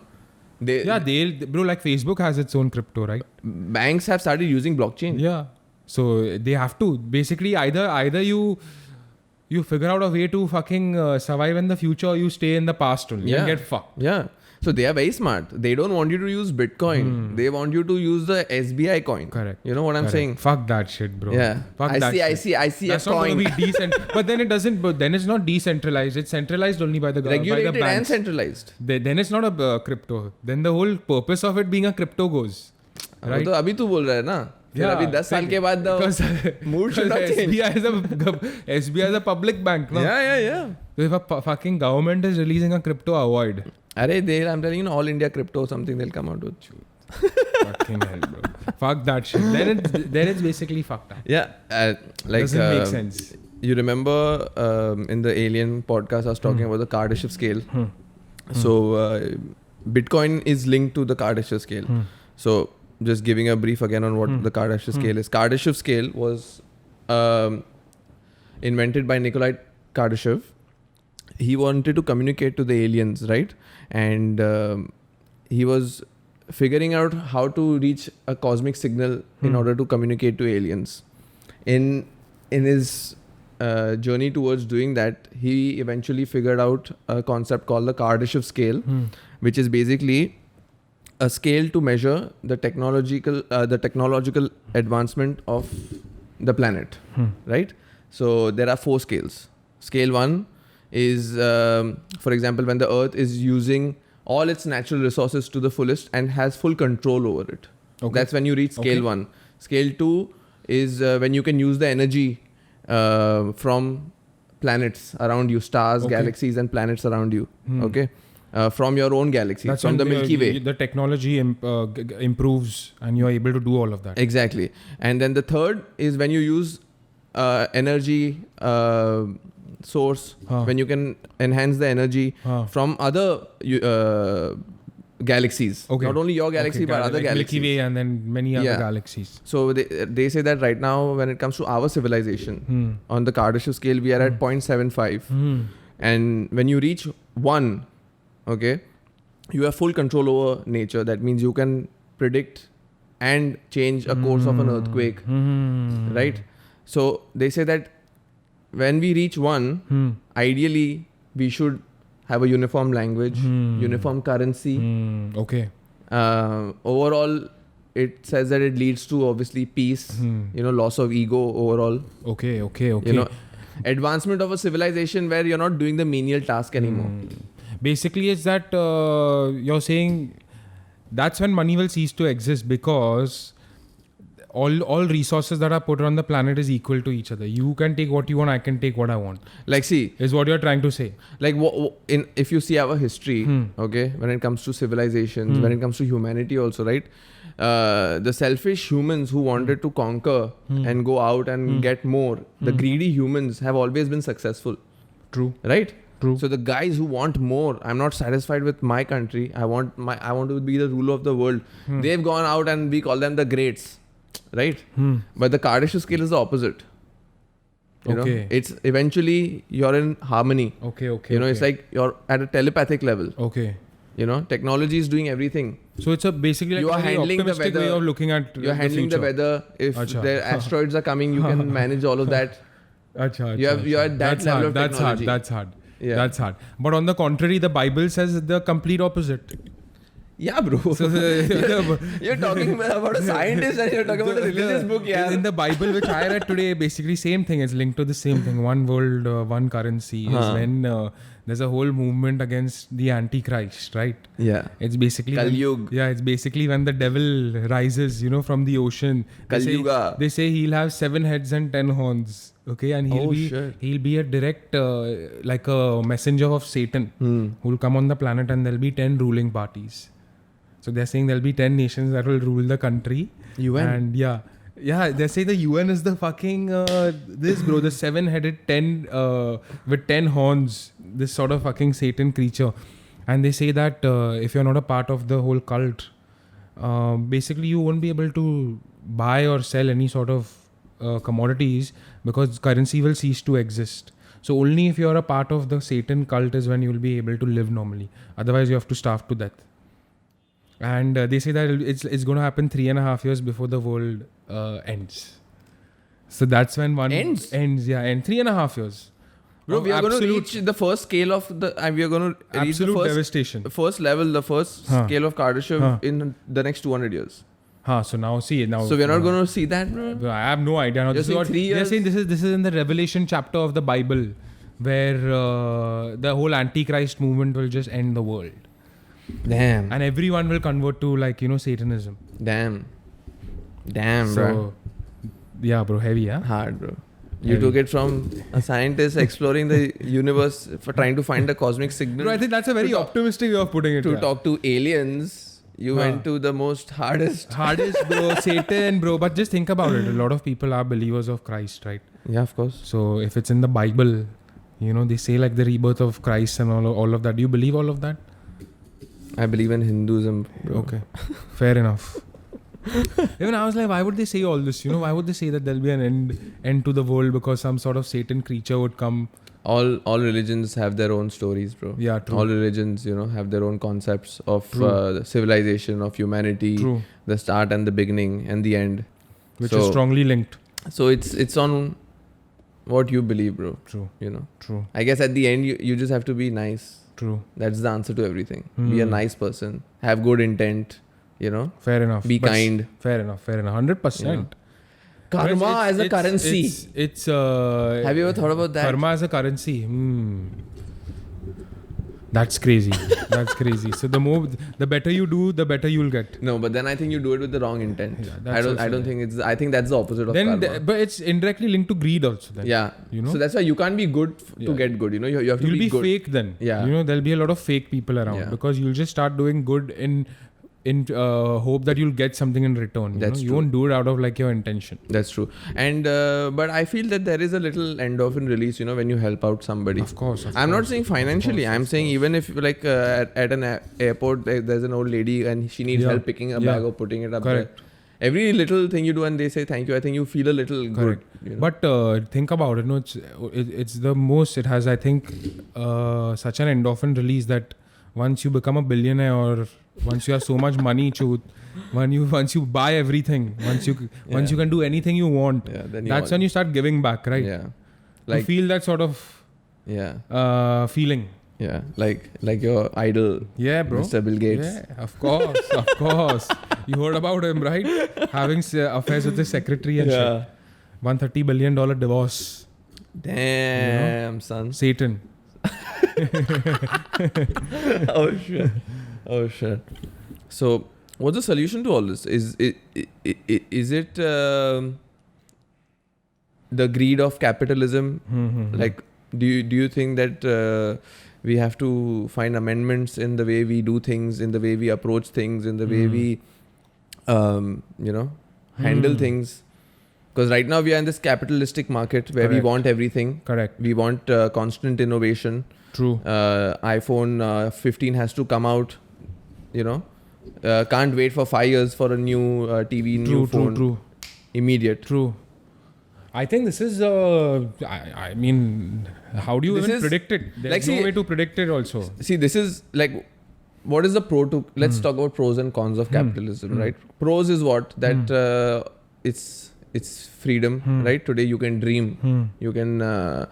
S2: Bro, like Facebook has its own crypto, right?
S1: Banks have started using blockchain.
S2: Yeah. So they have to. Basically, either you figure out a way to fucking survive in the future or you stay in the past only and get fucked.
S1: Yeah. So they are very smart. They don't want you to use Bitcoin. They want you to use the SBI coin.
S2: Correct.
S1: You know what I'm saying?
S2: Fuck that shit, bro.
S1: Yeah. I see
S2: That's
S1: a
S2: not
S1: coin.
S2: going to be decent. But then it doesn't. But then it's not decentralized. It's centralized only by the government.
S1: Regulated
S2: by the
S1: and
S2: banks.
S1: centralized.
S2: Then it's not a crypto. Then the whole purpose of it being a crypto goes. Right?
S1: तो अभी तू बोल रहा है ना? फिर अभी 10 साल के बाद the mood should not change.
S2: SBI is a public bank, no?
S1: Yeah.
S2: So if a fucking government is releasing a crypto, avoid.
S1: I'm telling you, all India crypto something they'll come out with.
S2: Fucking hell, bro. Fuck that shit. Then it's basically fucked up.
S1: Yeah,
S2: Doesn't make sense.
S1: You remember in the Alien podcast I was talking about the Kardashev scale. So Bitcoin is linked to the Kardashev scale. So just giving a brief again on what the Kardashev scale is. Kardashev scale was invented by Nikolai Kardashev. He wanted to communicate to the aliens, right? And he was figuring out how to reach a cosmic signal in order to communicate to aliens. In his journey towards doing that, he eventually figured out a concept called the Kardashev scale, which is basically a scale to measure the technological advancement of the planet, right? So there are 4 scales. Scale 1 is, for example, when the Earth is using all its natural resources to the fullest and has full control over it. Okay. That's when you reach scale 1. Scale 2 is when you can use the energy from planets around you, stars, galaxies and planets around you. Okay. From your own galaxy,
S2: That's
S1: from the Milky Way.
S2: The technology improves and you're able to do all of that.
S1: Exactly. And then the third is when you use energy source, when you can enhance the energy from other galaxies, not only your galaxy but other
S2: like
S1: galaxies.
S2: Milky Way and then many other galaxies.
S1: So they say that right now, when it comes to our civilization, on the Kardashev scale, we are at 0.75. And when you reach 1, okay, you have full control over nature. That means you can predict and change a course of an earthquake, right? So they say that when we reach 1, ideally we should have a uniform language, uniform currency.
S2: Okay.
S1: Overall, it says that it leads to obviously peace, loss of ego overall.
S2: Okay.
S1: Advancement of a civilization where you're not doing the menial task anymore.
S2: Basically, it's that you're saying that's when money will cease to exist, because all resources that are put on the planet is equal to each other. You can take what you want, I can take what I want.
S1: Like, see,
S2: is what you're trying to say.
S1: Like, if you see our history, okay, when it comes to civilizations, when it comes to humanity also, right? The selfish humans who wanted to conquer and go out and get more, the greedy humans have always been successful.
S2: True.
S1: Right?
S2: True.
S1: So the guys who want more, I'm not satisfied with my country, I want to be the ruler of the world. They've gone out and we call them the greats. Right? But the Kardashev scale is the opposite. You know, it's eventually you're in harmony.
S2: Okay.
S1: It's like you're at a telepathic level.
S2: Okay.
S1: Technology is doing everything.
S2: So it's basically like
S1: you are handling the weather.
S2: Way of looking at
S1: you're handling the weather. If there asteroids are coming, you can manage all of that. You're at that level of technology.
S2: That's hard.
S1: Yeah.
S2: That's hard. But on the contrary, the Bible says the complete opposite.
S1: Yeah, bro. So you're talking about a scientist and you're talking about a religious book, yeah.
S2: In the Bible, which I read today, basically same thing. It's linked to the same thing. One world, one currency. Is when there's a whole movement against the Antichrist, right?
S1: Yeah.
S2: It's basically
S1: Kali Yuga.
S2: It's basically when the devil rises, from the ocean.
S1: Kali Yuga.
S2: They say he'll have 7 heads and 10 horns. Okay, and he'll be a direct like a messenger of Satan who'll come on the planet, and there'll be 10 ruling parties. So they're saying there'll be 10 nations that will rule the country.
S1: UN.
S2: And they say the UN is the fucking the 7-headed 10 with 10 horns, this sort of fucking Satan creature. And they say that if you're not a part of the whole cult, basically you won't be able to buy or sell any sort of commodities, because currency will cease to exist. So only if you're a part of the Satan cult is when you'll be able to live normally. Otherwise you have to starve to death. And they say that it's going to happen 3.5 years before the world ends. So that's when one ends. And 3.5 years.
S1: Bro, we are going to reach the first scale of we are going to reach the first
S2: devastation.
S1: First level, the first scale of Kardashev in the next 200 years.
S2: So now see now.
S1: So we're not going to see that, bro.
S2: I have no idea. Now,
S1: they're saying
S2: this is in the Revelation chapter of the Bible, where the whole Antichrist movement will just end the world.
S1: Damn.
S2: And everyone will convert to Satanism.
S1: Damn,
S2: so,
S1: bro.
S2: Yeah, bro, heavy, huh?
S1: Hard, bro. You took it from a scientist exploring the universe for trying to find a cosmic signal.
S2: Bro, I think that's a very optimistic way of putting it.
S1: To talk to aliens, you went to the most hardest,
S2: bro, Satan, bro. But just think about it. A lot of people are believers of Christ, right?
S1: Yeah, of course.
S2: So if it's in the Bible, they say like the rebirth of Christ and all of that. Do you believe all of that?
S1: I believe in Hinduism, bro.
S2: Okay, fair enough. Even I was like, why would they say all this? Why would they say that there'll be an end to the world because some sort of Satan creature would come?
S1: All religions have their own stories, bro.
S2: Yeah, true.
S1: All religions, have their own concepts of civilization, of humanity,
S2: true.
S1: The start and the beginning and the end,
S2: which is strongly linked.
S1: So it's on what you believe, bro.
S2: True. True.
S1: I guess at the end you just have to be nice.
S2: True.
S1: That's the answer to everything. Be a nice person. Have good intent.
S2: Fair enough.
S1: Be kind.
S2: Fair enough. 100%.
S1: Karma as a currency.
S2: It's
S1: have you ever thought about that?
S2: Karma as a currency. That's crazy. So the better you do, the better you'll get.
S1: No, but then I think you do it with the wrong intent.
S2: Yeah,
S1: I don't think it's. I think that's the opposite of karma.
S2: But it's indirectly linked to greed also. Then,
S1: yeah. So that's why you can't be good to get good. You have to
S2: be
S1: good.
S2: fake then.
S1: Yeah.
S2: There'll be a lot of fake people around because you'll just start doing good in in hope that you'll get something in return.
S1: That's
S2: You
S1: true.
S2: won't do it out of like your intention.
S1: That's true. And but I feel that there is a little endorphin release, when you help out somebody.
S2: Of course.
S1: I'm not saying financially. I'm saying even if like at an airport there's an old lady and she needs
S2: Yeah.
S1: help picking a
S2: Yeah.
S1: bag or putting it up
S2: Correct.
S1: there. Every little thing you do and they say thank you, I think you feel a little
S2: Correct.
S1: good.
S2: But think about it. No, it's the most. It has, I think, such an endorphin release that once you become a billionaire or once you have so much money, once you buy everything, once you can do anything you want,
S1: Yeah, then
S2: that's when you start giving back, right?
S1: Yeah.
S2: You feel that sort of feeling.
S1: Yeah. Like your idol,
S2: Yeah, bro.
S1: Mr. Bill Gates.
S2: Yeah, of course. You heard about him, right? Having affairs with his secretary and shit. $130 billion divorce.
S1: Damn, son.
S2: Satan.
S1: Oh shit. So, what's the solution to all this? Is it the greed of capitalism? Like, do you think that we have to find amendments in the way we do things, in the way we approach things, in the way we handle things? Because right now we are in this capitalistic market where we
S2: Correct.
S1: want everything.
S2: Correct.
S1: We want constant innovation.
S2: True.
S1: iPhone 15 has to come out, can't wait for 5 years for a new TV, new phone.
S2: True.
S1: Immediate.
S2: True. I think this is, I mean, how do you
S1: This
S2: even
S1: is-
S2: predict it? There's
S1: like,
S2: no
S1: see-
S2: way to predict it also.
S1: See, this is like, what is the pro to, let's talk about pros and cons of capitalism, right? Pros is what? That it's freedom, right? Today you can dream. You can not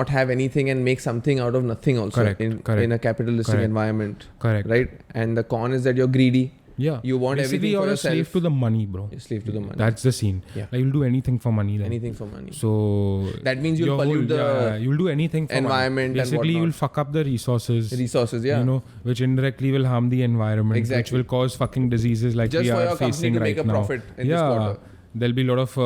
S1: have anything and make something out of nothing also.
S2: Correct.
S1: In a capitalistic
S2: Correct.
S1: environment.
S2: Correct.
S1: Right? And the con is that you're greedy.
S2: Yeah.
S1: You want
S2: Basically,
S1: everything
S2: you're
S1: for
S2: a slave
S1: yourself.
S2: to the money, bro.
S1: You're slave to the money.
S2: That's the scene.
S1: Yeah.
S2: Like, you'll do anything for money then.
S1: Anything for money.
S2: So
S1: That means you'll
S2: your
S1: pollute the
S2: you'll do anything for
S1: environment
S2: money.
S1: and
S2: Basically,
S1: whatnot.
S2: you'll fuck up the resources.
S1: Resources, yeah.
S2: Which indirectly will harm the environment,
S1: Exactly.
S2: which will cause fucking diseases like
S1: Just
S2: we
S1: for
S2: are
S1: your company
S2: facing
S1: to
S2: right
S1: make a
S2: now.
S1: profit in this quarter.
S2: There'll be a lot of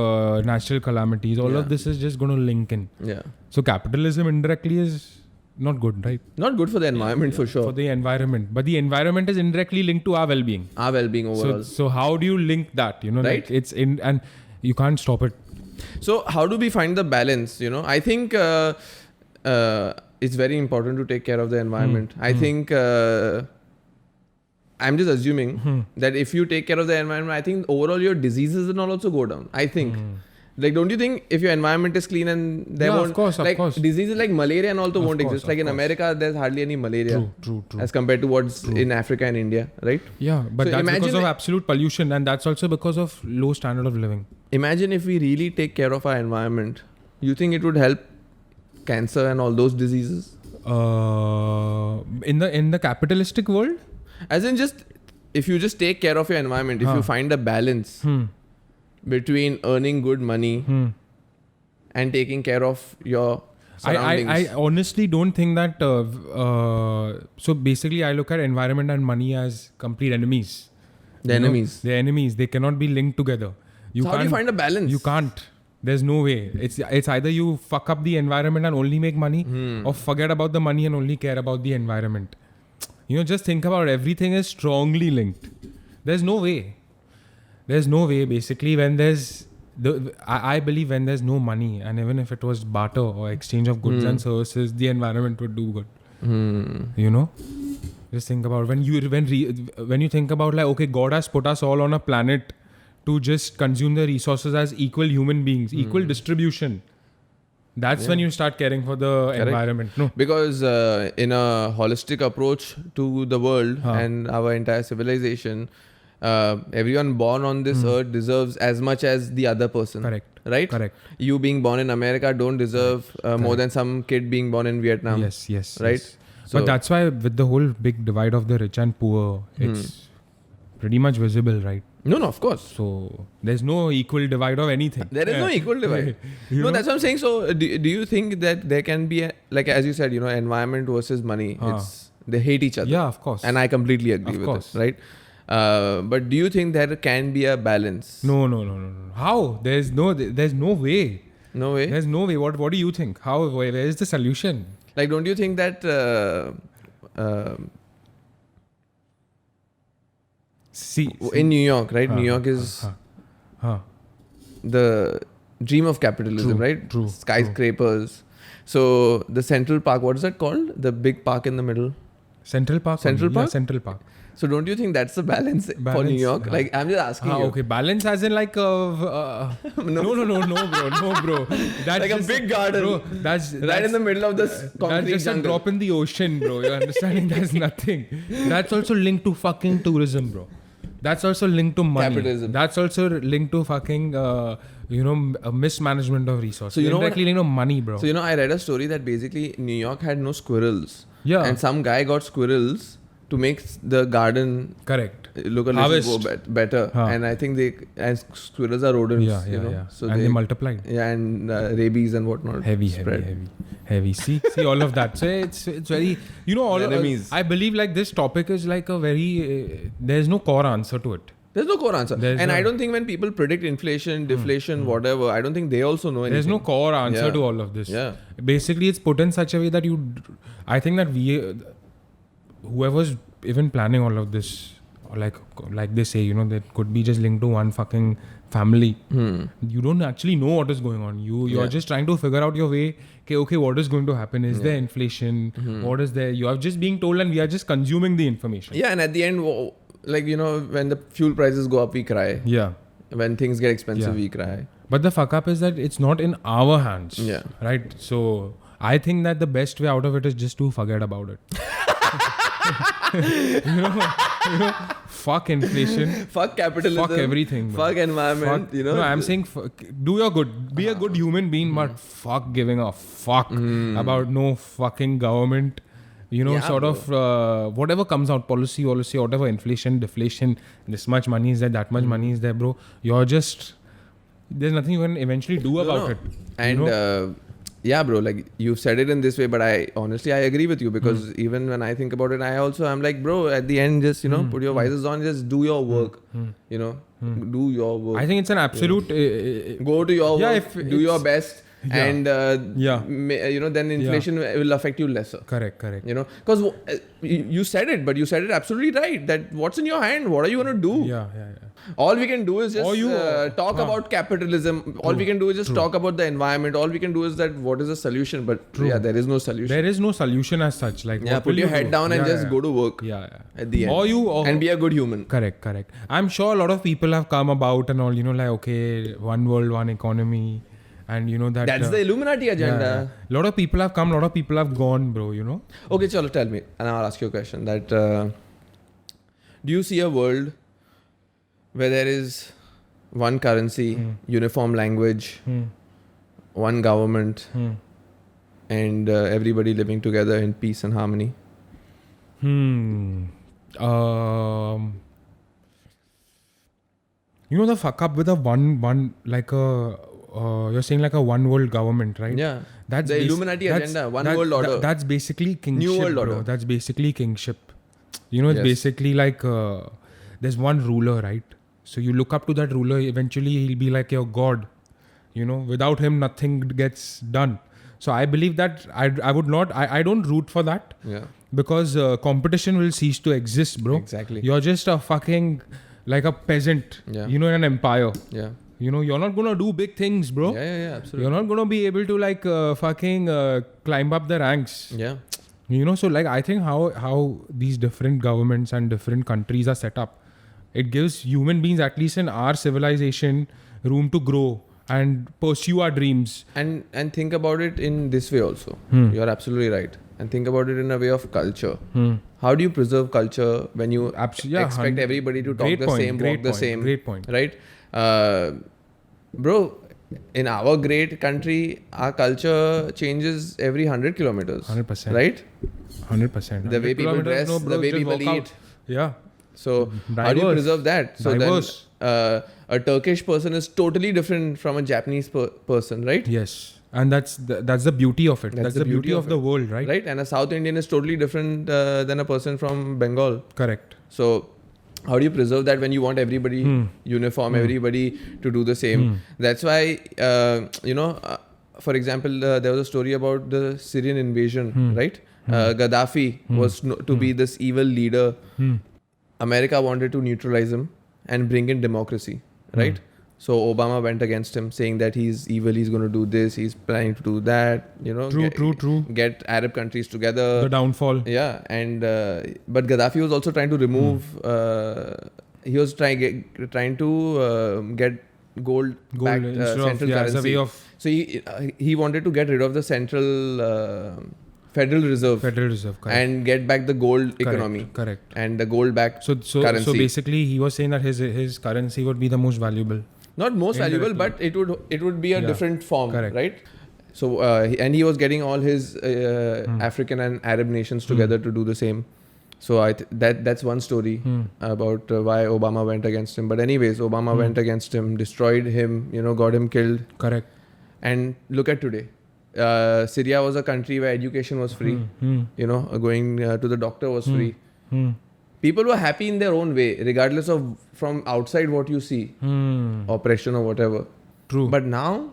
S2: natural calamities. All
S1: Yeah.
S2: of this is just going to link in.
S1: Yeah.
S2: So capitalism indirectly is not good, right?
S1: Not good for the environment for sure.
S2: For the environment, but the environment is indirectly linked to our well-being.
S1: Our well-being overall.
S2: So how do you link that?
S1: Right.
S2: Like it's in, and you can't stop it.
S1: So how do we find the balance? I think it's very important to take care of the environment. I think I'm just assuming that if you take care of the environment, I think overall your diseases will also go down. I think. Like, don't you think if your environment is clean and there
S2: Yeah, of
S1: won't,
S2: course, of
S1: like
S2: course.
S1: diseases like malaria and also
S2: Of
S1: won't
S2: course,
S1: exist.
S2: of
S1: Like in
S2: course.
S1: America, there's hardly any malaria
S2: True.
S1: as compared to what's in Africa and India, right?
S2: Yeah, but
S1: So
S2: that's because
S1: imagine
S2: of
S1: like-
S2: absolute pollution, and that's also because of low standard of living.
S1: Imagine if we really take care of our environment. You think it would help cancer and all those diseases?
S2: In the capitalistic world.
S1: As in just, if you just take care of your environment, if you find a balance between earning good money and taking care of your surroundings.
S2: I honestly don't think that. So basically, I look at environment and money as complete enemies.
S1: The enemies.
S2: They're enemies. They cannot be linked together.
S1: So how do you find a balance?
S2: You can't. There's no way. It's either you fuck up the environment and only make money, or forget about the money and only care about the environment. Just think about it. Everything is strongly linked. There's no way. Basically, when there's I believe when there's no money, and even if it was barter or exchange of goods and services, the environment would do good. Just think about when you think about like, okay, God has put us all on a planet to just consume the resources as equal human beings, equal distribution. That's when you start caring for the environment. No.
S1: Because in a holistic approach to the world and our entire civilization, everyone born on this earth deserves as much as the other person.
S2: Correct.
S1: Right?
S2: Correct.
S1: You being born in America don't deserve more than some kid being born in Vietnam.
S2: Yes.
S1: Right?
S2: Yes.
S1: So,
S2: But that's why with the whole big divide of the rich and poor, it's pretty much visible, right?
S1: No, of course.
S2: So there's no equal divide of anything.
S1: There is no equal divide. No, that's what I'm saying. So do you think that there can be, like as you said, environment versus money, they hate each other.
S2: Yeah, of course.
S1: And I completely agree with
S2: course.
S1: it, right? But do you think there can be a balance?
S2: No. How? There's no way.
S1: No way?
S2: There's no way. What do you think? How? Where is the solution?
S1: Like, don't you think that
S2: See,
S1: in New York, right? New York is the dream of capitalism, right?
S2: True.
S1: Skyscrapers. So the Central Park, what is that called? The big park in the middle.
S2: Central Park.
S1: Central
S2: only. Yeah,
S1: Park?
S2: Central Park.
S1: So don't you think that's the balance for New
S2: Balance,
S1: York? Like I'm just asking you.
S2: Okay, balance as in like no, bro. That's
S1: Like a
S2: just
S1: big garden.
S2: bro. That's
S1: Right in the middle of this
S2: That's
S1: concrete
S2: just a
S1: jungle.
S2: drop in the ocean, bro. You're understanding? That's nothing. That's also linked to fucking tourism, bro. That's also linked to money.
S1: Capitalism.
S2: That's also linked to fucking a mismanagement of resources.
S1: So you know what-
S2: indirectly linked to money, bro.
S1: So I read a story that basically New York had no squirrels.
S2: Yeah.
S1: And some guy got squirrels to make the garden
S2: Correct.
S1: look a
S2: Harvest.
S1: little better.
S2: Huh.
S1: And I think squirrels are rodents.
S2: Yeah.
S1: So
S2: and they multiplied.
S1: Yeah, and rabies and whatnot.
S2: Heavy. See all of that. So it's very, all
S1: Enemies.
S2: I believe like this topic is like a very there's no core answer to it.
S1: There's no core answer.
S2: There's
S1: And
S2: no-
S1: I don't think when people predict inflation, deflation, whatever, I don't think they also know anything.
S2: There's no core answer
S1: Yeah.
S2: to all of this.
S1: Yeah.
S2: Basically, it's put in such a way that I think that whoever's even planning all of this, or like they say, that could be just linked to one fucking family. You don't actually know what is going on. You're just trying to figure out your way. Okay, what is going to happen? Is there inflation? What is there? You are just being told, and we are just consuming the information.
S1: Yeah, and at the end, when the fuel prices go up, we cry.
S2: Yeah.
S1: When things get expensive,
S2: Yeah.
S1: we cry.
S2: But the fuck up is that it's not in our hands.
S1: Yeah.
S2: Right? So I think that the best way out of it is just to forget about it. Fuck inflation.
S1: Fuck capitalism.
S2: Fuck everything. bro.
S1: Fuck environment.
S2: Fuck, No, I'm saying do your good. Be a good human being, but fuck giving a fuck about no fucking government. Whatever comes out, policy, whatever, inflation, deflation, this much money is there, that much money is there, bro. There's nothing you can eventually do about it.
S1: And yeah, bro, like you've said it in this way, but I agree with you because even when I think about it, I'm like, bro, at the end, just, put your visors on, just do your work, do your work.
S2: I think it's an absolute.
S1: Go to your
S2: Yeah,
S1: work, do your best.
S2: Yeah.
S1: And then inflation will affect you lesser.
S2: Correct.
S1: Because you said it, but you said it absolutely right. That what's in your hand? What are you gonna do?
S2: Yeah.
S1: All we can do is just talk
S2: Huh.
S1: about capitalism. All we can do is just talk about the environment. All we can do is that what is the solution? But yeah, there is no solution.
S2: There is no solution as such. Like,
S1: Yeah,
S2: what
S1: put
S2: will
S1: your
S2: you
S1: head
S2: do?
S1: down and
S2: Yeah,
S1: just go to work.
S2: Yeah.
S1: At the end. And be a good human.
S2: Correct. I'm sure a lot of people have come about and all, like, okay, one world, one economy. And that...
S1: That's the Illuminati agenda.
S2: A lot of people have come, a lot of people have gone, bro,
S1: Okay, chalo, tell me. And I'll ask you a question. That do you see a world where there is one currency, uniform language, one government, and everybody living together in peace and harmony?
S2: The fuck up with a one like a you're saying like a one world government, right?
S1: Yeah.
S2: That's
S1: the Illuminati agenda, one world order.
S2: That's basically kingship,
S1: New world
S2: bro.
S1: order.
S2: That's basically kingship. It's
S1: Yes.
S2: basically like there's one ruler, right? So you look up to that ruler. Eventually, he'll be like your god. Without him, nothing gets done. So I believe that I would not. I don't root for that.
S1: Yeah.
S2: Because competition will cease to exist, bro.
S1: Exactly.
S2: You're just a fucking like a peasant.
S1: Yeah.
S2: In an empire.
S1: Yeah.
S2: You're not gonna do big things, bro.
S1: Yeah, absolutely.
S2: You're not gonna be able to like fucking climb up the ranks.
S1: Yeah.
S2: So like I think how these different governments and different countries are set up, it gives human beings, at least in our civilization, room to grow and pursue our dreams.
S1: And think about it in this way also. You're absolutely right. And think about it in a way of culture. How do you preserve culture when you expect everybody to talk the same, walk the same?
S2: Great point.
S1: Right? Bro, in our great country, our culture changes every 100 kilometers.
S2: 100%.
S1: Right?
S2: 100%.
S1: The way people dress, the way people eat.
S2: Yeah.
S1: So how do you preserve that? So
S2: Diverse.
S1: then a Turkish person is totally different from a Japanese person, right?
S2: Yes. And that's the beauty of it. That's the beauty of the world, right?
S1: Right? And a South Indian is totally different than a person from Bengal.
S2: Correct.
S1: So how do you preserve that when you want everybody uniform, everybody to do the same? That's why, for example, there was a story about the Syrian invasion, right? Gaddafi was to be this evil leader. America wanted to neutralize him and bring in democracy, right? So Obama went against him, saying that he's evil, he's going to do this, he's planning to do that,
S2: True.
S1: get Arab countries together.
S2: The downfall.
S1: Yeah, and but Gaddafi was also trying to remove. He was trying to get gold back,
S2: instead
S1: central
S2: of, as a
S1: currency.
S2: way of
S1: So he wanted to get rid of the central Federal Reserve
S2: correct.
S1: and get back the gold economy
S2: Correct.
S1: and the gold back
S2: So
S1: currency.
S2: basically, he was saying that his currency would be the most valuable.
S1: Not most valuable, but it would be a different form,
S2: Correct.
S1: right? So and he was getting all his African and Arab nations together to do the same. So that's one story about why Obama went against him. But anyways, Obama went against him, destroyed him, got him killed.
S2: Correct.
S1: And look at today. Syria was a country where education was free. Going to the doctor was free. People were happy in their own way, regardless of from outside what you see, oppression or whatever.
S2: True.
S1: But now,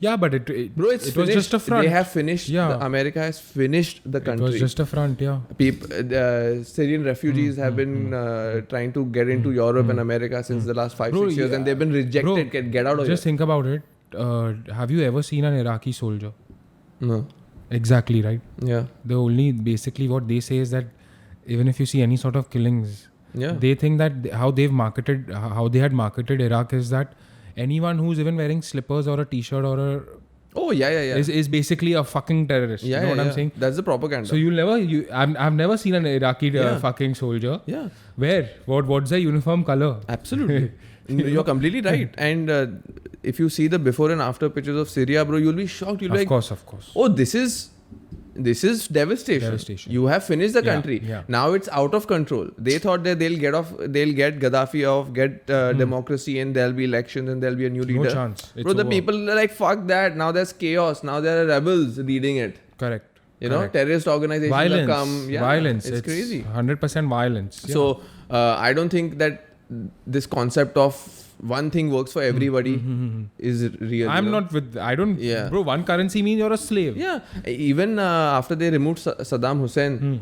S2: Yeah, but it
S1: bro, it
S2: was just a front.
S1: They have finished.
S2: Yeah.
S1: America has finished the country.
S2: It was just a front, yeah.
S1: Syrian refugees have been trying to get into Europe and America since the last 5-6 years, and they've been rejected.
S2: Bro,
S1: Get out of
S2: just
S1: here.
S2: think about it. Have you ever seen an Iraqi soldier?
S1: No.
S2: Exactly, right?
S1: Yeah.
S2: Basically what they say is that even if you see any sort of killings,
S1: Yeah.
S2: they think that how they had marketed Iraq is that anyone who's even wearing slippers or a t-shirt or a
S1: Oh yeah.
S2: is basically a fucking terrorist.
S1: Yeah,
S2: you know what I'm saying?
S1: That's the propaganda.
S2: So I've never seen an Iraqi fucking soldier.
S1: Yeah.
S2: Where? What's their uniform color?
S1: Absolutely. You're completely right. And if you see the before and after pictures of Syria, bro, you'll be shocked. You'll be like,
S2: Of course.
S1: oh, this is devastation. You have finished the country.
S2: Yeah.
S1: Now it's out of control. They thought that they'll get Gaddafi off, get democracy, and there'll be elections and there'll be a new leader.
S2: No chance. It's
S1: Bro, the
S2: over.
S1: people are like, fuck that. Now there's chaos. Now there are rebels leading it.
S2: Correct.
S1: Terrorist organizations have come. Yeah,
S2: Violence.
S1: It's crazy.
S2: 100% violence. Yeah.
S1: So I don't think that this concept of one thing works for everybody is real.
S2: Yeah. Bro, one currency means you're a slave.
S1: Yeah. Even after they removed Saddam Hussein,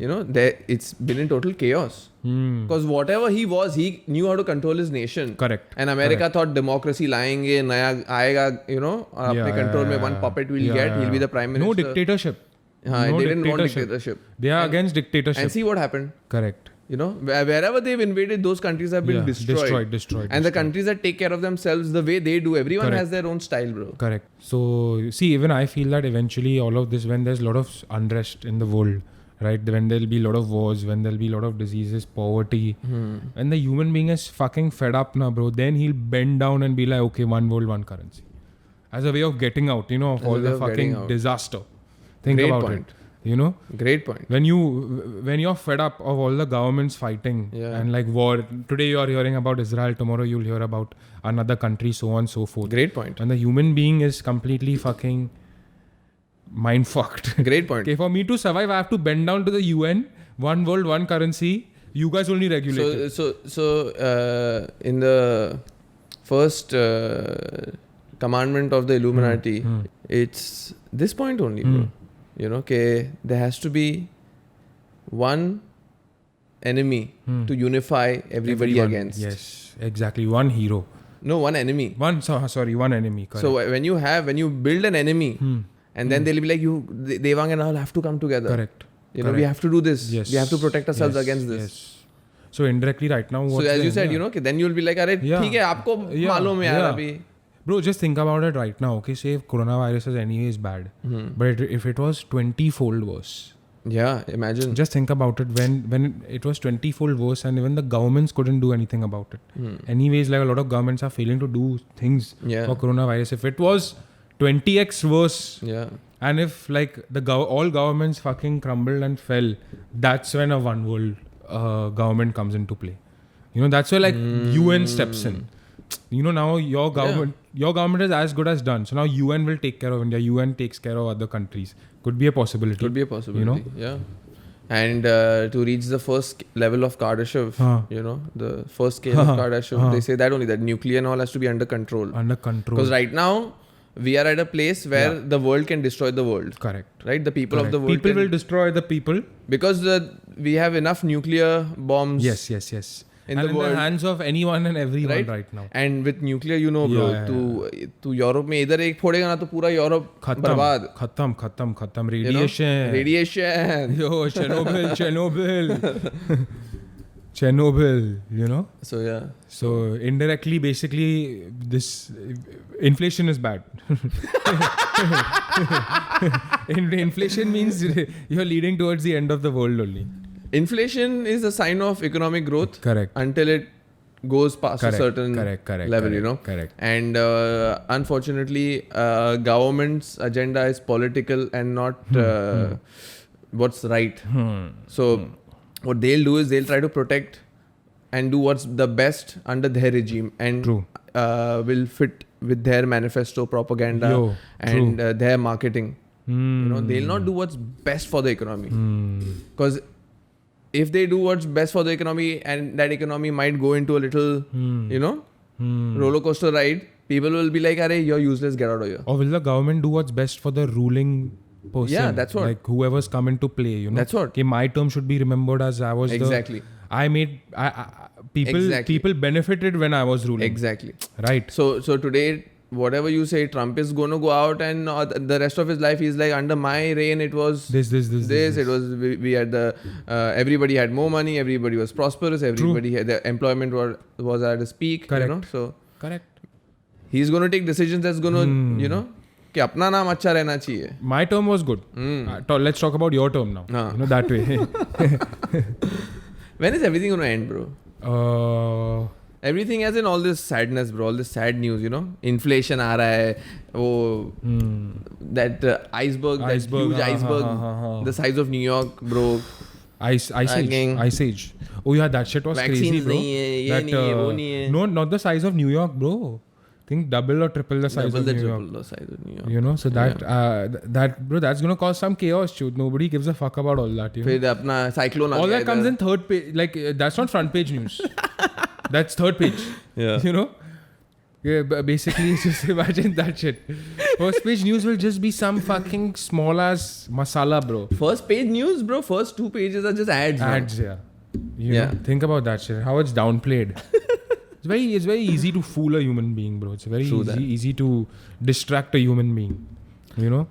S1: it's been in total chaos. Because whatever he was, he knew how to control his nation.
S2: Correct.
S1: And America thought democracy लाएंगे नया आएगा, अपने control में one puppet will get, he'll be the prime minister.
S2: No dictatorship.
S1: They didn't want dictatorship.
S2: They are against dictatorship.
S1: And see what happened.
S2: Correct.
S1: Wherever they've invaded, those countries have been destroyed. And the countries that take care of themselves the way they do, everyone has their own style, bro.
S2: Correct. So, see, even I feel that eventually all of this, when there's a lot of unrest in the world, right? When there'll be a lot of wars, when there'll be a lot of diseases, poverty, and the human being is fucking fed up now, bro, then he'll bend down and be like, okay, one world, one currency. As a way of getting out, of all the fucking disaster. Think
S1: Great
S2: about
S1: point.
S2: it.
S1: Great point.
S2: When you're fed up of all the governments fighting and like war, today you're hearing about Israel, tomorrow you'll hear about another country, so on and so forth.
S1: Great point.
S2: And the human being is completely fucking mind fucked.
S1: Great point.
S2: Okay, for me to survive, I have to bend down to the UN, one world, one currency. You guys only regulate it.
S1: So in the first commandment of the Illuminati, it's this point only, bro. There has to be one enemy to unify everybody against.
S2: Yes, exactly. One hero.
S1: No, one enemy.
S2: One enemy. Correct.
S1: So when you build an enemy, and then they'll be like, Devang and all have to come together.
S2: Correct.
S1: We have to do this.
S2: Yes.
S1: We have to protect ourselves against this.
S2: Yes. So indirectly right now,
S1: So as you said, then you'll be like, "Arey, ठीक है, आपको मालूम है यार अभी."
S2: Bro, just think about it right now. Okay, say if coronavirus is anyways bad, but if it was 20-fold worse.
S1: Yeah, imagine.
S2: Just think about it when it was 20-fold worse and even the governments couldn't do anything about it. Anyways, like a lot of governments are failing to do things for coronavirus. If it was 20x worse, and if like all governments fucking crumbled and fell, that's when a one world government comes into play. That's where like UN steps in. Now your government is as good as done. So now UN will take care of India. UN takes care of other countries. Could be a possibility.
S1: Yeah. And to reach the first level of Kardashev, the first scale of Kardashev, they say that only, that nuclear and all has to be under control.
S2: Under control.
S1: Because right now, we are at a place where the world can destroy the world.
S2: Correct.
S1: Right? The people of the world
S2: People will destroy the people.
S1: Because we have enough nuclear bombs.
S2: Yes.
S1: in
S2: and
S1: the
S2: in
S1: world.
S2: the hands of anyone and everyone right now.
S1: And with nuclear, you know, bro, तू Europe में इधर एक फोड़ेगा ना तो पूरा Europe बर्बाद.
S2: खत्म. Radiation. Yo, Chernobyl, you know.
S1: So yeah.
S2: So indirectly, basically, this inflation is bad. Inflation means you're leading towards the end of the world only.
S1: Inflation is a sign of economic growth.
S2: Correct.
S1: Until it goes past a certain level, you know.
S2: Correct.
S1: And unfortunately, government's agenda is political and not what's right. So what they'll do is they'll try to protect and do what's the best under their regime, and will fit with their manifesto propaganda and their marketing. You know, they'll not do what's best for the economy, because if they do what's best for the economy and that economy might go into a little, you know, roller coaster ride, people will be like, "Arey, you're useless, get out of here."
S2: Or will the government do what's best for the ruling person?
S1: Yeah, that's what.
S2: Like whoever's come into play, you know.
S1: That's what.
S2: Okay, my term should be remembered as I was
S1: exactly.
S2: People benefited when I was ruling.
S1: Exactly.
S2: Right.
S1: So today, whatever you say, Trump is going to go out and the rest of his life he's like, under my reign it was this. It was we had the everybody had more money, everybody was prosperous, everybody had the employment was at its peak.
S2: Correct.
S1: You know, so
S2: correct.
S1: He's going to take decisions that's going to you know कि अपना नाम अच्छा रहना चाहिए.
S2: My term was good. Let's talk about your term now. You know, that way.
S1: When is everything going to end, bro? Everything as in all this sadness, bro. All this sad news, you know. Inflation आ रहा है. वो that iceberg, that huge iceberg, the size of New York, bro.
S2: Ice Age. Oh yeah, that shit was crazy, bro. No, not the size of New York, bro. I think double or triple the size of New York. You know, so that bro, that's gonna cause some chaos, dude. Nobody gives a fuck about all that. You know?
S1: फिर अपना cyclone
S2: all that comes in third page. Like that's not front page news. That's third page. Yeah. You know. Yeah, basically, just imagine that shit. First page news will just be some fucking small ass masala, bro.
S1: First page news, bro. First 2 pages are just ads.
S2: Ads, yeah. You know, think about that shit. How it's downplayed. It's very easy to fool a human being, bro. It's very easy to distract a human being. You know?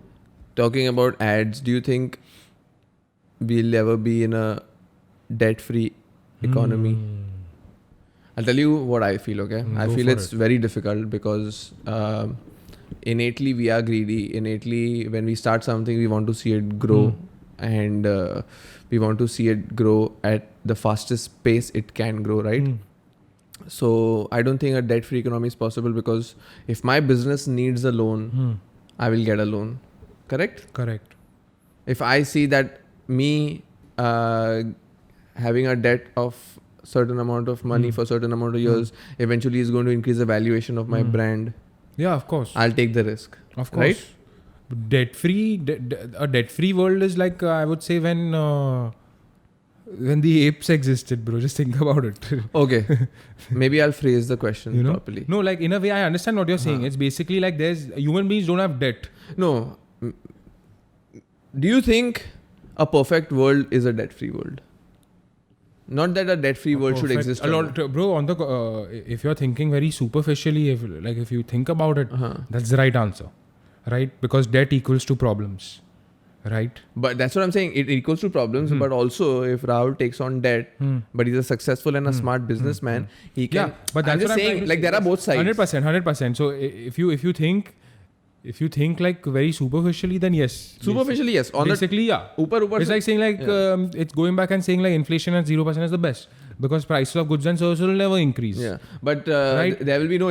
S1: Talking about ads, do you think we'll ever be in a debt-free economy? I'll tell you what I feel, okay? I feel it's very difficult because innately we are greedy. Innately, when we start something, we want to see it grow. And we want to see it grow at the fastest pace it can grow, right? So I don't think a debt-free economy is possible, because if my business needs a loan, I will get a loan. Correct?
S2: Correct.
S1: If I see that me having a debt of certain amount of money for certain amount of years eventually is going to increase the valuation of my brand.
S2: Yeah, of course.
S1: I'll take the risk.
S2: Of course. Right? A debt-free world is like, I would say, when the apes existed, bro. Just think about it.
S1: Okay. Maybe I'll phrase the question properly.
S2: No, like in a way, I understand what you're saying. It's basically like human beings don't have debt.
S1: No. Do you think a perfect world is a debt-free world? Not that a debt-free world should exist.
S2: Bro, on the if you're thinking very superficially, if you think about it, that's the right answer, right? Because debt equals to problems, right?
S1: But that's what I'm saying. It equals to problems. But also, if Rahul takes on debt, but he's a successful and a smart businessman, he can.
S2: Yeah, but that's
S1: I'm just saying, like there are both sides.
S2: 100%. So if you think like very superficially, then yes.
S1: Superficially, yes.
S2: Basically, yeah. It's like saying like it's going back and saying like inflation at 0% is the best, because prices of goods and services will never increase.
S1: Yeah, but there will be no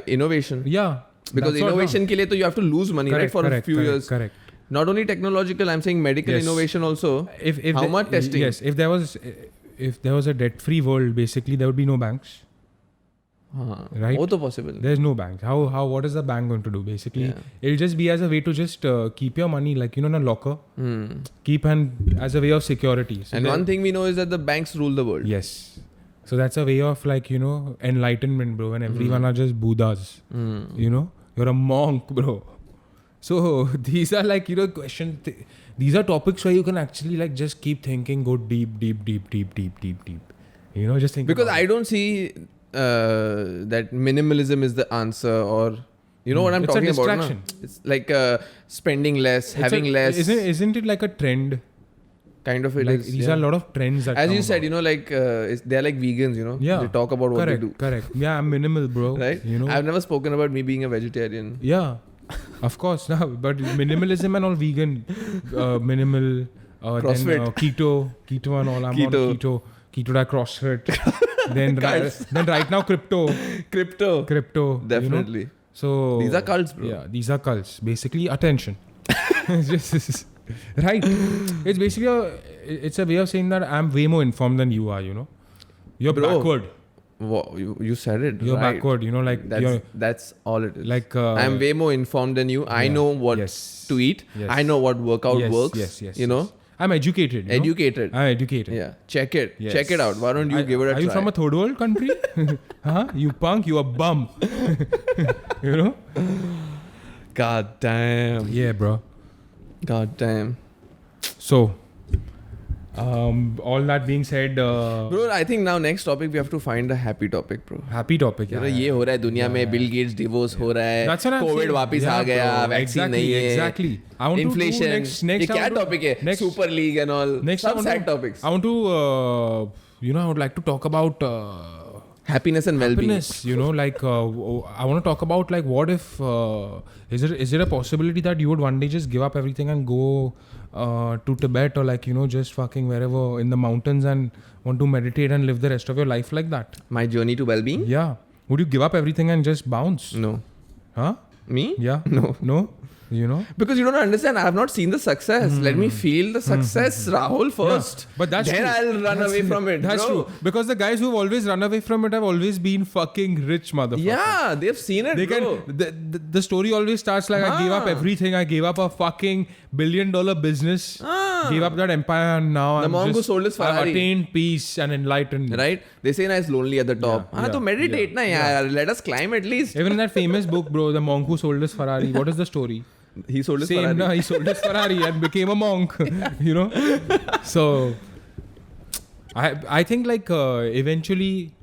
S1: innovation.
S2: Yeah,
S1: because innovation ke liye to you have to lose money, right, for a few years.
S2: Correct.
S1: Not only technological, I'm saying medical innovation also.
S2: If
S1: how much testing?
S2: Yes, if there was a debt-free world, basically there would be no banks. Right?
S1: Also possible.
S2: There's no bank. What is the bank going to do? Basically, it'll just be as a way to just keep your money, like, in a locker. Keep as a way of security. So
S1: and one thing we know is that the banks rule the world.
S2: Yes. So that's a way of, like, enlightenment, bro. And everyone are just Buddhas. You're a monk, bro. So these are like, questions. These are topics where you can actually like just keep thinking, go deep. You know, just think
S1: Because
S2: about
S1: I don't see that minimalism is the answer, or you know what I'm
S2: It's a
S1: talking about.
S2: distraction.
S1: No? It's like spending less,
S2: It's
S1: having less.
S2: Isn't it like a trend?
S1: Kind of it
S2: Like
S1: is.
S2: these
S1: yeah.
S2: are a lot of trends that
S1: As
S2: come
S1: you said,
S2: about.
S1: you know, like they're like vegans. You know,
S2: Yeah.
S1: they talk about what
S2: Correct,
S1: they do.
S2: correct. Yeah, I'm minimal, bro.
S1: Right?
S2: You know.
S1: I've never spoken about me being a vegetarian.
S2: Yeah, of course. No, but minimalism and all vegan, minimal,
S1: CrossFit.
S2: then keto and all. I'm
S1: Keto.
S2: on keto that CrossFit. then right now crypto.
S1: Definitely.
S2: You know? So
S1: These are cults, bro.
S2: Yeah, these are cults. Basically, attention. Just right. It's basically it's a way of saying that I'm way more informed than you are. You know, you're
S1: Bro,
S2: backward.
S1: Wow, you said it.
S2: You're
S1: right.
S2: backward. You know, like
S1: That's all it is.
S2: like
S1: I'm way more informed than you. I know what
S2: yes.
S1: to eat.
S2: Yes.
S1: I know what workout
S2: Yes,
S1: works.
S2: yes,
S1: you know,
S2: yes. I'm educated. You know?
S1: educated.
S2: I'm educated.
S1: Yeah, check it.
S2: Yes.
S1: Check it out. Why don't you give it a
S2: Are
S1: try?
S2: you from a third world country? Huh? You punk. You a bum. You know?
S1: God damn.
S2: Yeah, bro.
S1: God damn.
S2: So, all that being said,
S1: Bro, I think now next topic we have to find a happy topic, bro.
S2: happy topic.
S1: You know,
S2: Yeah,
S1: ये हो रहा है दुनिया में, Bill Gates divorce हो रहा है,
S2: That's what I'm
S1: Covid
S2: saying.
S1: वापस
S2: Yeah,
S1: आ गया,
S2: bro.
S1: वैक्सीन नहीं है,
S2: Exactly. I want
S1: inflation,
S2: to do next
S1: ये क्या
S2: I want to-
S1: टॉपिक है,
S2: next-
S1: super league and all,
S2: Next,
S1: सब sad topics,
S2: I want to, I would like to talk about
S1: happiness and well-being.
S2: happiness. You know, like I want to talk about like what if is it a possibility that you would one day just give up everything and go to Tibet or like just fucking wherever in the mountains and want to meditate and live the rest of your life like that?
S1: My journey to well-being?
S2: Yeah. Would you give up everything and just bounce?
S1: No.
S2: Huh?
S1: Me?
S2: Yeah.
S1: No.
S2: No. You know.
S1: Because you don't understand. I have not seen the success. Let me feel the success, Rahul, first.
S2: Yeah, but that's
S1: then
S2: true.
S1: I'll run away from it.
S2: That's
S1: bro.
S2: true. Because the guys who've always run away from it have always been fucking rich motherfuckers.
S1: Yeah, they've seen it,
S2: They
S1: bro.
S2: can. The story always starts like I gave up everything. I gave up a fucking $1 billion business. Gave up that empire, and now
S1: The monk who sold his
S2: I've
S1: Ferrari.
S2: attained peace and enlightened.
S1: Right? They say it's lonely at the top.
S2: Yeah,
S1: तो meditate na yaar. Let us climb at least.
S2: Even in that famous book, bro, the monk who sold his Ferrari. What is the story?
S1: He sold his
S2: Same,
S1: Ferrari.
S2: nah, he sold his Ferrari and became a monk. You know, so I think like eventually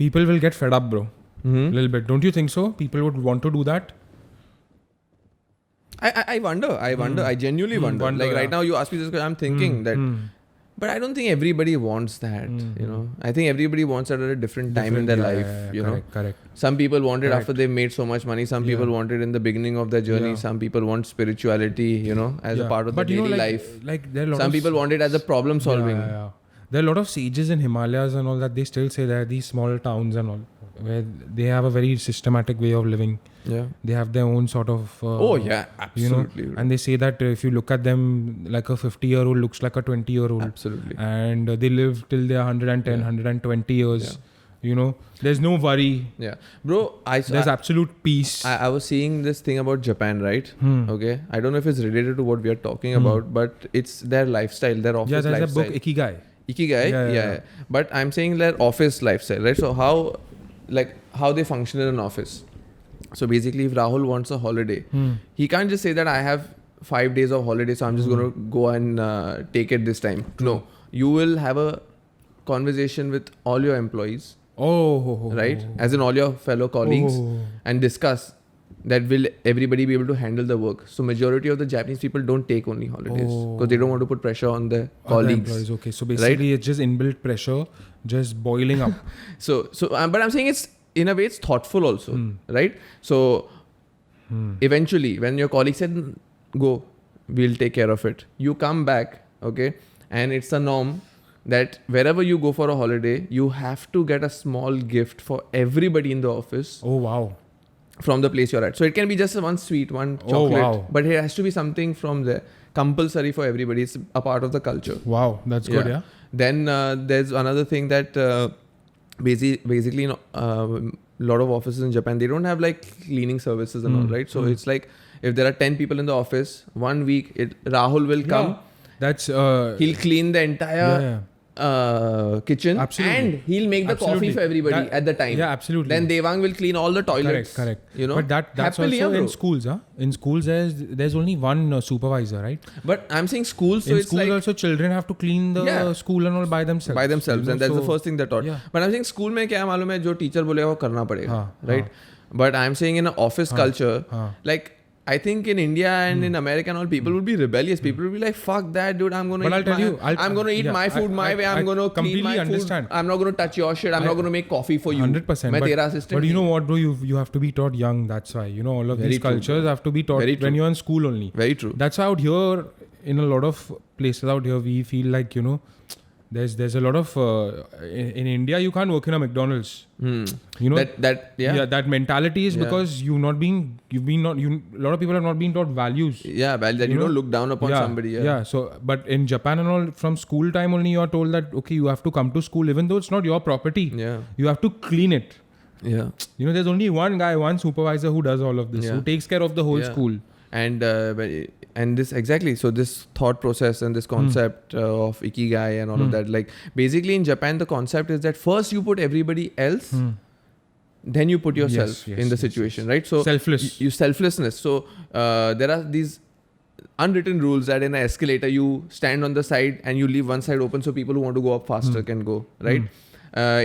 S2: people will get fed up, bro. A little bit, don't you think so? People would want to do that.
S1: I wonder. I genuinely wonder. Like right now, you ask me this question, I'm thinking that. But I don't think everybody wants that. You know, I think everybody wants it at a different time in their life. You know,
S2: correct.
S1: some people want it
S2: Correct.
S1: after they've made so much money. Some people want it in the beginning of their journey.
S2: Yeah.
S1: Some people want spirituality. You know, as a part of their daily life.
S2: Like there are a lot
S1: Some
S2: of
S1: people want it as a problem solving.
S2: Yeah. There are a lot of sages in Himalayas and all that. They still say there are these small towns and all where they have a very systematic way of living.
S1: Yeah.
S2: They have their own sort of.
S1: Oh yeah, absolutely.
S2: And they say that if you look at them, like a 50-year-old looks like a 20-year-old.
S1: Absolutely.
S2: And they live till they're 110, 120 years. You know, there's no worry.
S1: Yeah, bro.
S2: There's absolute peace.
S1: I was seeing this thing about Japan, right? Okay. I don't know if it's related to what we are talking about, but it's their lifestyle, their office
S2: yeah, there's
S1: lifestyle.
S2: a book, Ikigai.
S1: Ikigai, yeah. But I'm saying their office lifestyle, right? So how they function in an office. So basically, if Rahul wants a holiday, he can't just say that I have 5 days of holiday, so I'm just going to go and take it this time. No, you will have a conversation with all your employees, right? As in all your fellow colleagues, and discuss that will everybody be able to handle the work. So majority of the Japanese people don't take only holidays because they don't want to put pressure on their colleagues.
S2: Employees. Okay, so basically it's just inbuilt pressure, just boiling up.
S1: But I'm saying it's in a way it's thoughtful also, right? So eventually, when your colleague said, "Go, we'll take care of it," you come back, okay, and it's a norm that wherever you go for a holiday, you have to get a small gift for everybody in the office.
S2: Oh wow.
S1: From the place you're at. So it can be just one sweet, one chocolate, but it has to be something from there. Compulsory for everybody. It's a part of the culture.
S2: Wow, that's good, yeah.
S1: Then there's another thing that basically a lot of offices in Japan, they don't have like cleaning services and all, right? So it's like if there are 10 people in the office, 1 week, Rahul will come.
S2: That's
S1: He'll clean the entire kitchen,
S2: Absolutely.
S1: and he'll make the
S2: Absolutely.
S1: coffee for everybody
S2: That-
S1: at the time.
S2: Yeah, absolutely.
S1: Then Devang will clean all the toilets.
S2: Correct.
S1: You know,
S2: But that's
S1: happily,
S2: also
S1: bro.
S2: in schools, huh? In schools, there's only one supervisor, right?
S1: But I'm saying schools, so
S2: in
S1: it's
S2: schools
S1: like
S2: also children have to clean the
S1: Yeah.
S2: school and all by themselves.
S1: by themselves,
S2: you know,
S1: and that's the
S2: so-
S1: first thing they're taught.
S2: yeah.
S1: But I'm saying school में क्या मालूम है जो teacher बोलेगा वो करना पड़ेगा,
S2: हाँ,
S1: right? But I'm saying in an office culture,
S2: हाँ.
S1: like I think in India and in America and all, people will be rebellious. People will be like, "Fuck that, dude! I'm gonna
S2: But
S1: eat
S2: I'll tell
S1: my,
S2: you,
S1: I'm gonna eat
S2: yeah,
S1: my food my way. I'm
S2: I
S1: gonna clean
S2: completely
S1: my food.
S2: understand.
S1: I'm not gonna touch your shit. I'm not gonna make coffee for you.
S2: 100%.
S1: मैं तेरा assistant
S2: But you know
S1: नहीं.
S2: what, bro? You have to be taught young. That's why, you know, all of
S1: Very
S2: these
S1: true,
S2: cultures have to be taught
S1: Very
S2: when
S1: true.
S2: you're in school only.
S1: Very true.
S2: That's why out here, in a lot of places out here, we feel like, you know, there's a lot of in India you can't work in a McDonald's. You know
S1: That yeah.
S2: that mentality is
S1: Yeah.
S2: because a lot of people have not been taught values.
S1: Yeah, well, that you
S2: know?
S1: don't look down upon somebody.
S2: Yeah. So, but in Japan and all, from school time only, you are told that okay, you have to come to school, even though it's not your property.
S1: Yeah.
S2: You have to clean it.
S1: Yeah.
S2: You know, there's only one guy, one supervisor who does all of this,
S1: Yeah.
S2: who takes care of the whole
S1: Yeah.
S2: school.
S1: And this exactly, so this thought process and this concept of ikigai and all of that, like basically in Japan the concept is that first you put everybody else, then you put yourself
S2: Yes,
S1: in the
S2: yes,
S1: situation, right? So
S2: Selfless.
S1: you selflessness. So there are these unwritten rules that in an escalator you stand on the side and you leave one side open so people who want to go up faster can go, right?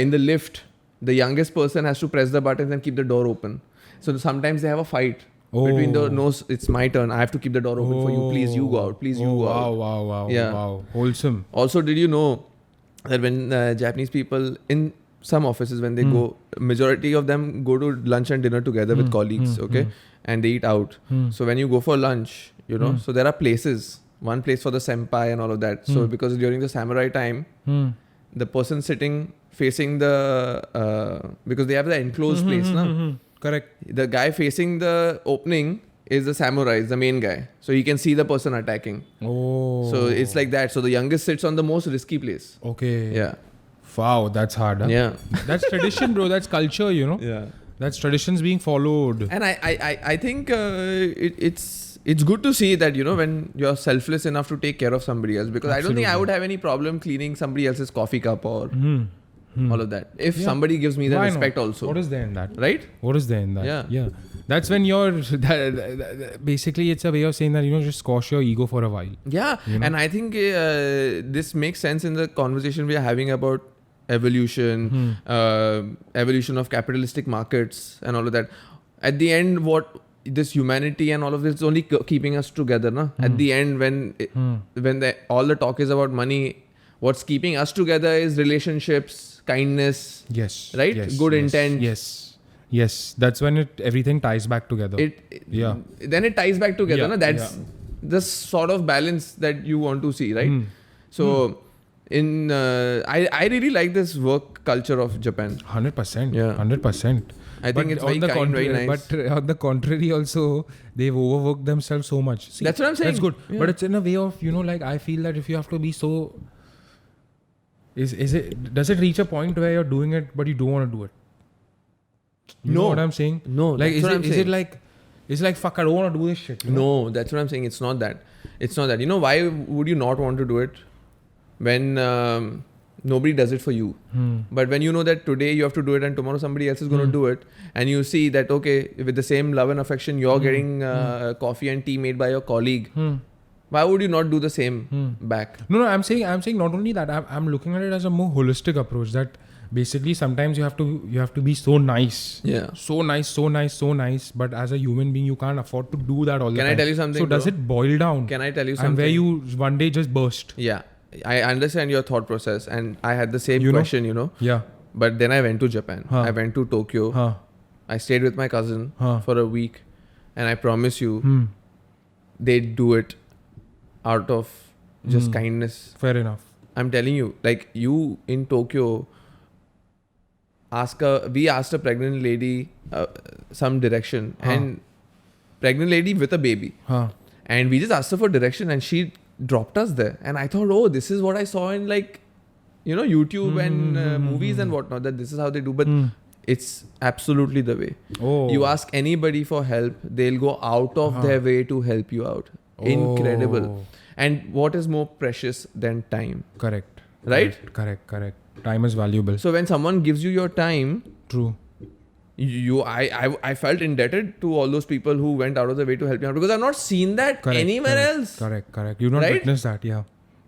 S1: In the lift, the youngest person has to press the buttons and keep the door open. So sometimes they have a fight between the no, it's my turn, I have to keep the door open for you, please you go out, please you go out.
S2: Wow.
S1: Yeah.
S2: Wow. Wholesome.
S1: Also, did you know that when Japanese people in some offices, when they go, majority of them go to lunch and dinner together with colleagues, okay, and they eat out. So when you go for lunch, you know, so there are places, one place for the senpai and all of that. So because during the samurai time, the person sitting facing the because they have the enclosed place, na?
S2: Correct.
S1: The guy facing the opening is the samurai, is the main guy. So he can see the person attacking.
S2: Oh.
S1: So it's like that. So the youngest sits on the most risky place.
S2: Okay.
S1: Yeah.
S2: Wow, that's hard. Huh?
S1: Yeah.
S2: That's tradition, bro. That's culture, you know.
S1: Yeah.
S2: That's traditions being followed.
S1: And I think it's good to see that, you know, when you're selfless enough to take care of somebody else, because I don't think I would have any problem cleaning somebody else's coffee cup or all of that. If somebody gives me the
S2: Why
S1: respect
S2: not?
S1: also.
S2: What is there in that?
S1: Right?
S2: What is there in that?
S1: Yeah.
S2: That's when you're basically it's a way of saying that, you know, just squash your ego for a while.
S1: Yeah.
S2: You know?
S1: And I think this makes sense in the conversation we are having about evolution, evolution of capitalistic markets and all of that. At the end, what this humanity and all of this is only keeping us together, na? At the end, when all the talk is about money, what's keeping us together is relationships, kindness,
S2: Yes.
S1: right?
S2: Yes,
S1: Good
S2: yes,
S1: intent.
S2: Yes. That's when everything ties back together. Yeah.
S1: Then it ties back together.
S2: Yeah,
S1: Na? That's the sort of balance that you want to see, right? So, I really like this work culture of Japan.
S2: 100%.
S1: Yeah.
S2: 100%.
S1: I think it's very kind, very nice.
S2: But on the contrary, also they've overworked themselves so much. See,
S1: That's what I'm saying.
S2: That's good,
S1: Yeah.
S2: but it's in a way of, you know, like I feel that if you have to be so, does it reach a point where you're doing it but you don't want to do it? You know
S1: No.
S2: what I'm saying?
S1: No,
S2: Like
S1: that's what I'm
S2: is it
S1: saying.
S2: like, it's like fuck, I don't want to do this shit. You know?
S1: No, that's what I'm saying. It's not that. It's not that. You know, why would you not want to do it when nobody does it for you? But when you know that today you have to do it and tomorrow somebody else is going to do it, and you see that, okay, with the same love and affection, you're getting coffee and tea made by your colleague, why would you not do the same back?
S2: No, I'm saying not only that. I'm looking at it as a more holistic approach. That basically sometimes you have to be so nice.
S1: Yeah.
S2: So nice. But as a human being, you can't afford to do that all the time.
S1: Can I tell you something,
S2: So does
S1: bro?
S2: it boil down?
S1: Can I tell you
S2: And
S1: something?
S2: where you one day just burst.
S1: Yeah. I understand your thought process, and I had the same
S2: You know?
S1: question, you know.
S2: Yeah.
S1: But then I went to Japan.
S2: Huh.
S1: I went to Tokyo.
S2: Huh.
S1: I stayed with my cousin
S2: Huh.
S1: for a week, and I promise you, they do it out of just kindness.
S2: Fair enough.
S1: I'm telling you, like you in Tokyo, we asked a pregnant lady some direction, and pregnant lady with a baby,
S2: Huh.
S1: and we just asked her for direction, and she dropped us there. And I thought, oh, this is what I saw in, like, you know, YouTube and movies and whatnot, that this is how they do. But it's absolutely the way.
S2: Oh.
S1: You ask anybody for help, they'll go out of their way to help you out. Incredible.
S2: Oh.
S1: And what is more precious than time?
S2: Correct.
S1: right?
S2: Correct. Time is valuable.
S1: So when someone gives you your time,
S2: True.
S1: I felt indebted to all those people who went out of the way to help me out, because I've not seen that anywhere else.
S2: Correct. You've not
S1: Right?
S2: witnessed that, yeah.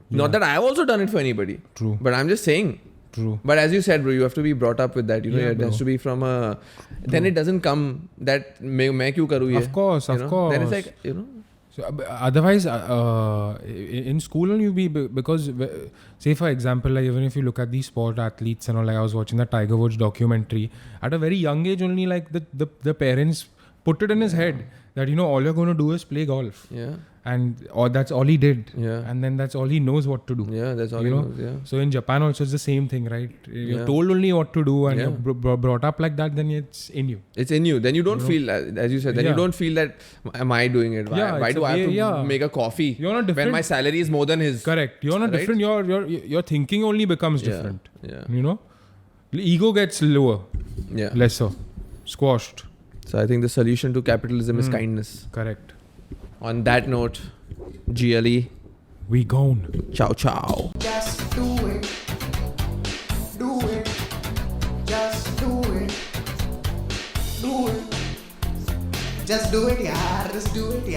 S1: Not that I've also done it for anybody.
S2: True.
S1: But I'm just saying.
S2: True.
S1: But as you said, bro, you have to be brought up with that. You know,
S2: Yeah,
S1: it has
S2: bro.
S1: to be from a. Then it doesn't come that main kyun karu ye?
S2: Of course,
S1: You
S2: of
S1: know?
S2: course.
S1: Then it's like, you know.
S2: So, otherwise, in school only you be because say for example, like even if you look at these sport athletes and all, like I was watching the Tiger Woods documentary at a very young age only, like the parents put it in his head that, you know, all you're going to do is play golf,
S1: Yeah.
S2: and or that's all he did,
S1: Yeah.
S2: and then that's all he knows what to do.
S1: Yeah, that's all
S2: You
S1: you
S2: know?
S1: know. Yeah.
S2: So in Japan also it's the same thing, right? You're
S1: Yeah.
S2: told only what to do, and
S1: Yeah.
S2: you're brought up like that, then it's in you.
S1: It's in you. Then you don't feel, as you said, then you
S2: Yeah.
S1: don't feel that, am I doing it? Why,
S2: Yeah,
S1: why
S2: it's
S1: do
S2: a
S1: I have
S2: way-
S1: to
S2: yeah.
S1: make a coffee
S2: You're not
S1: when
S2: different.
S1: my salary is more than his?
S2: Correct. You're not
S1: Right?
S2: different. Your thinking only becomes
S1: Yeah.
S2: different.
S1: Yeah.
S2: You know, ego gets lower,
S1: Yeah.
S2: lesser, squashed.
S1: So I think the solution to capitalism
S2: Hmm.
S1: is kindness.
S2: Correct.
S1: On that note, GLE,
S2: We gone.
S1: ciao ciao.
S4: Just do it. Do it. Just do it. Do it. Just do it, yeah. Just do it, yeah.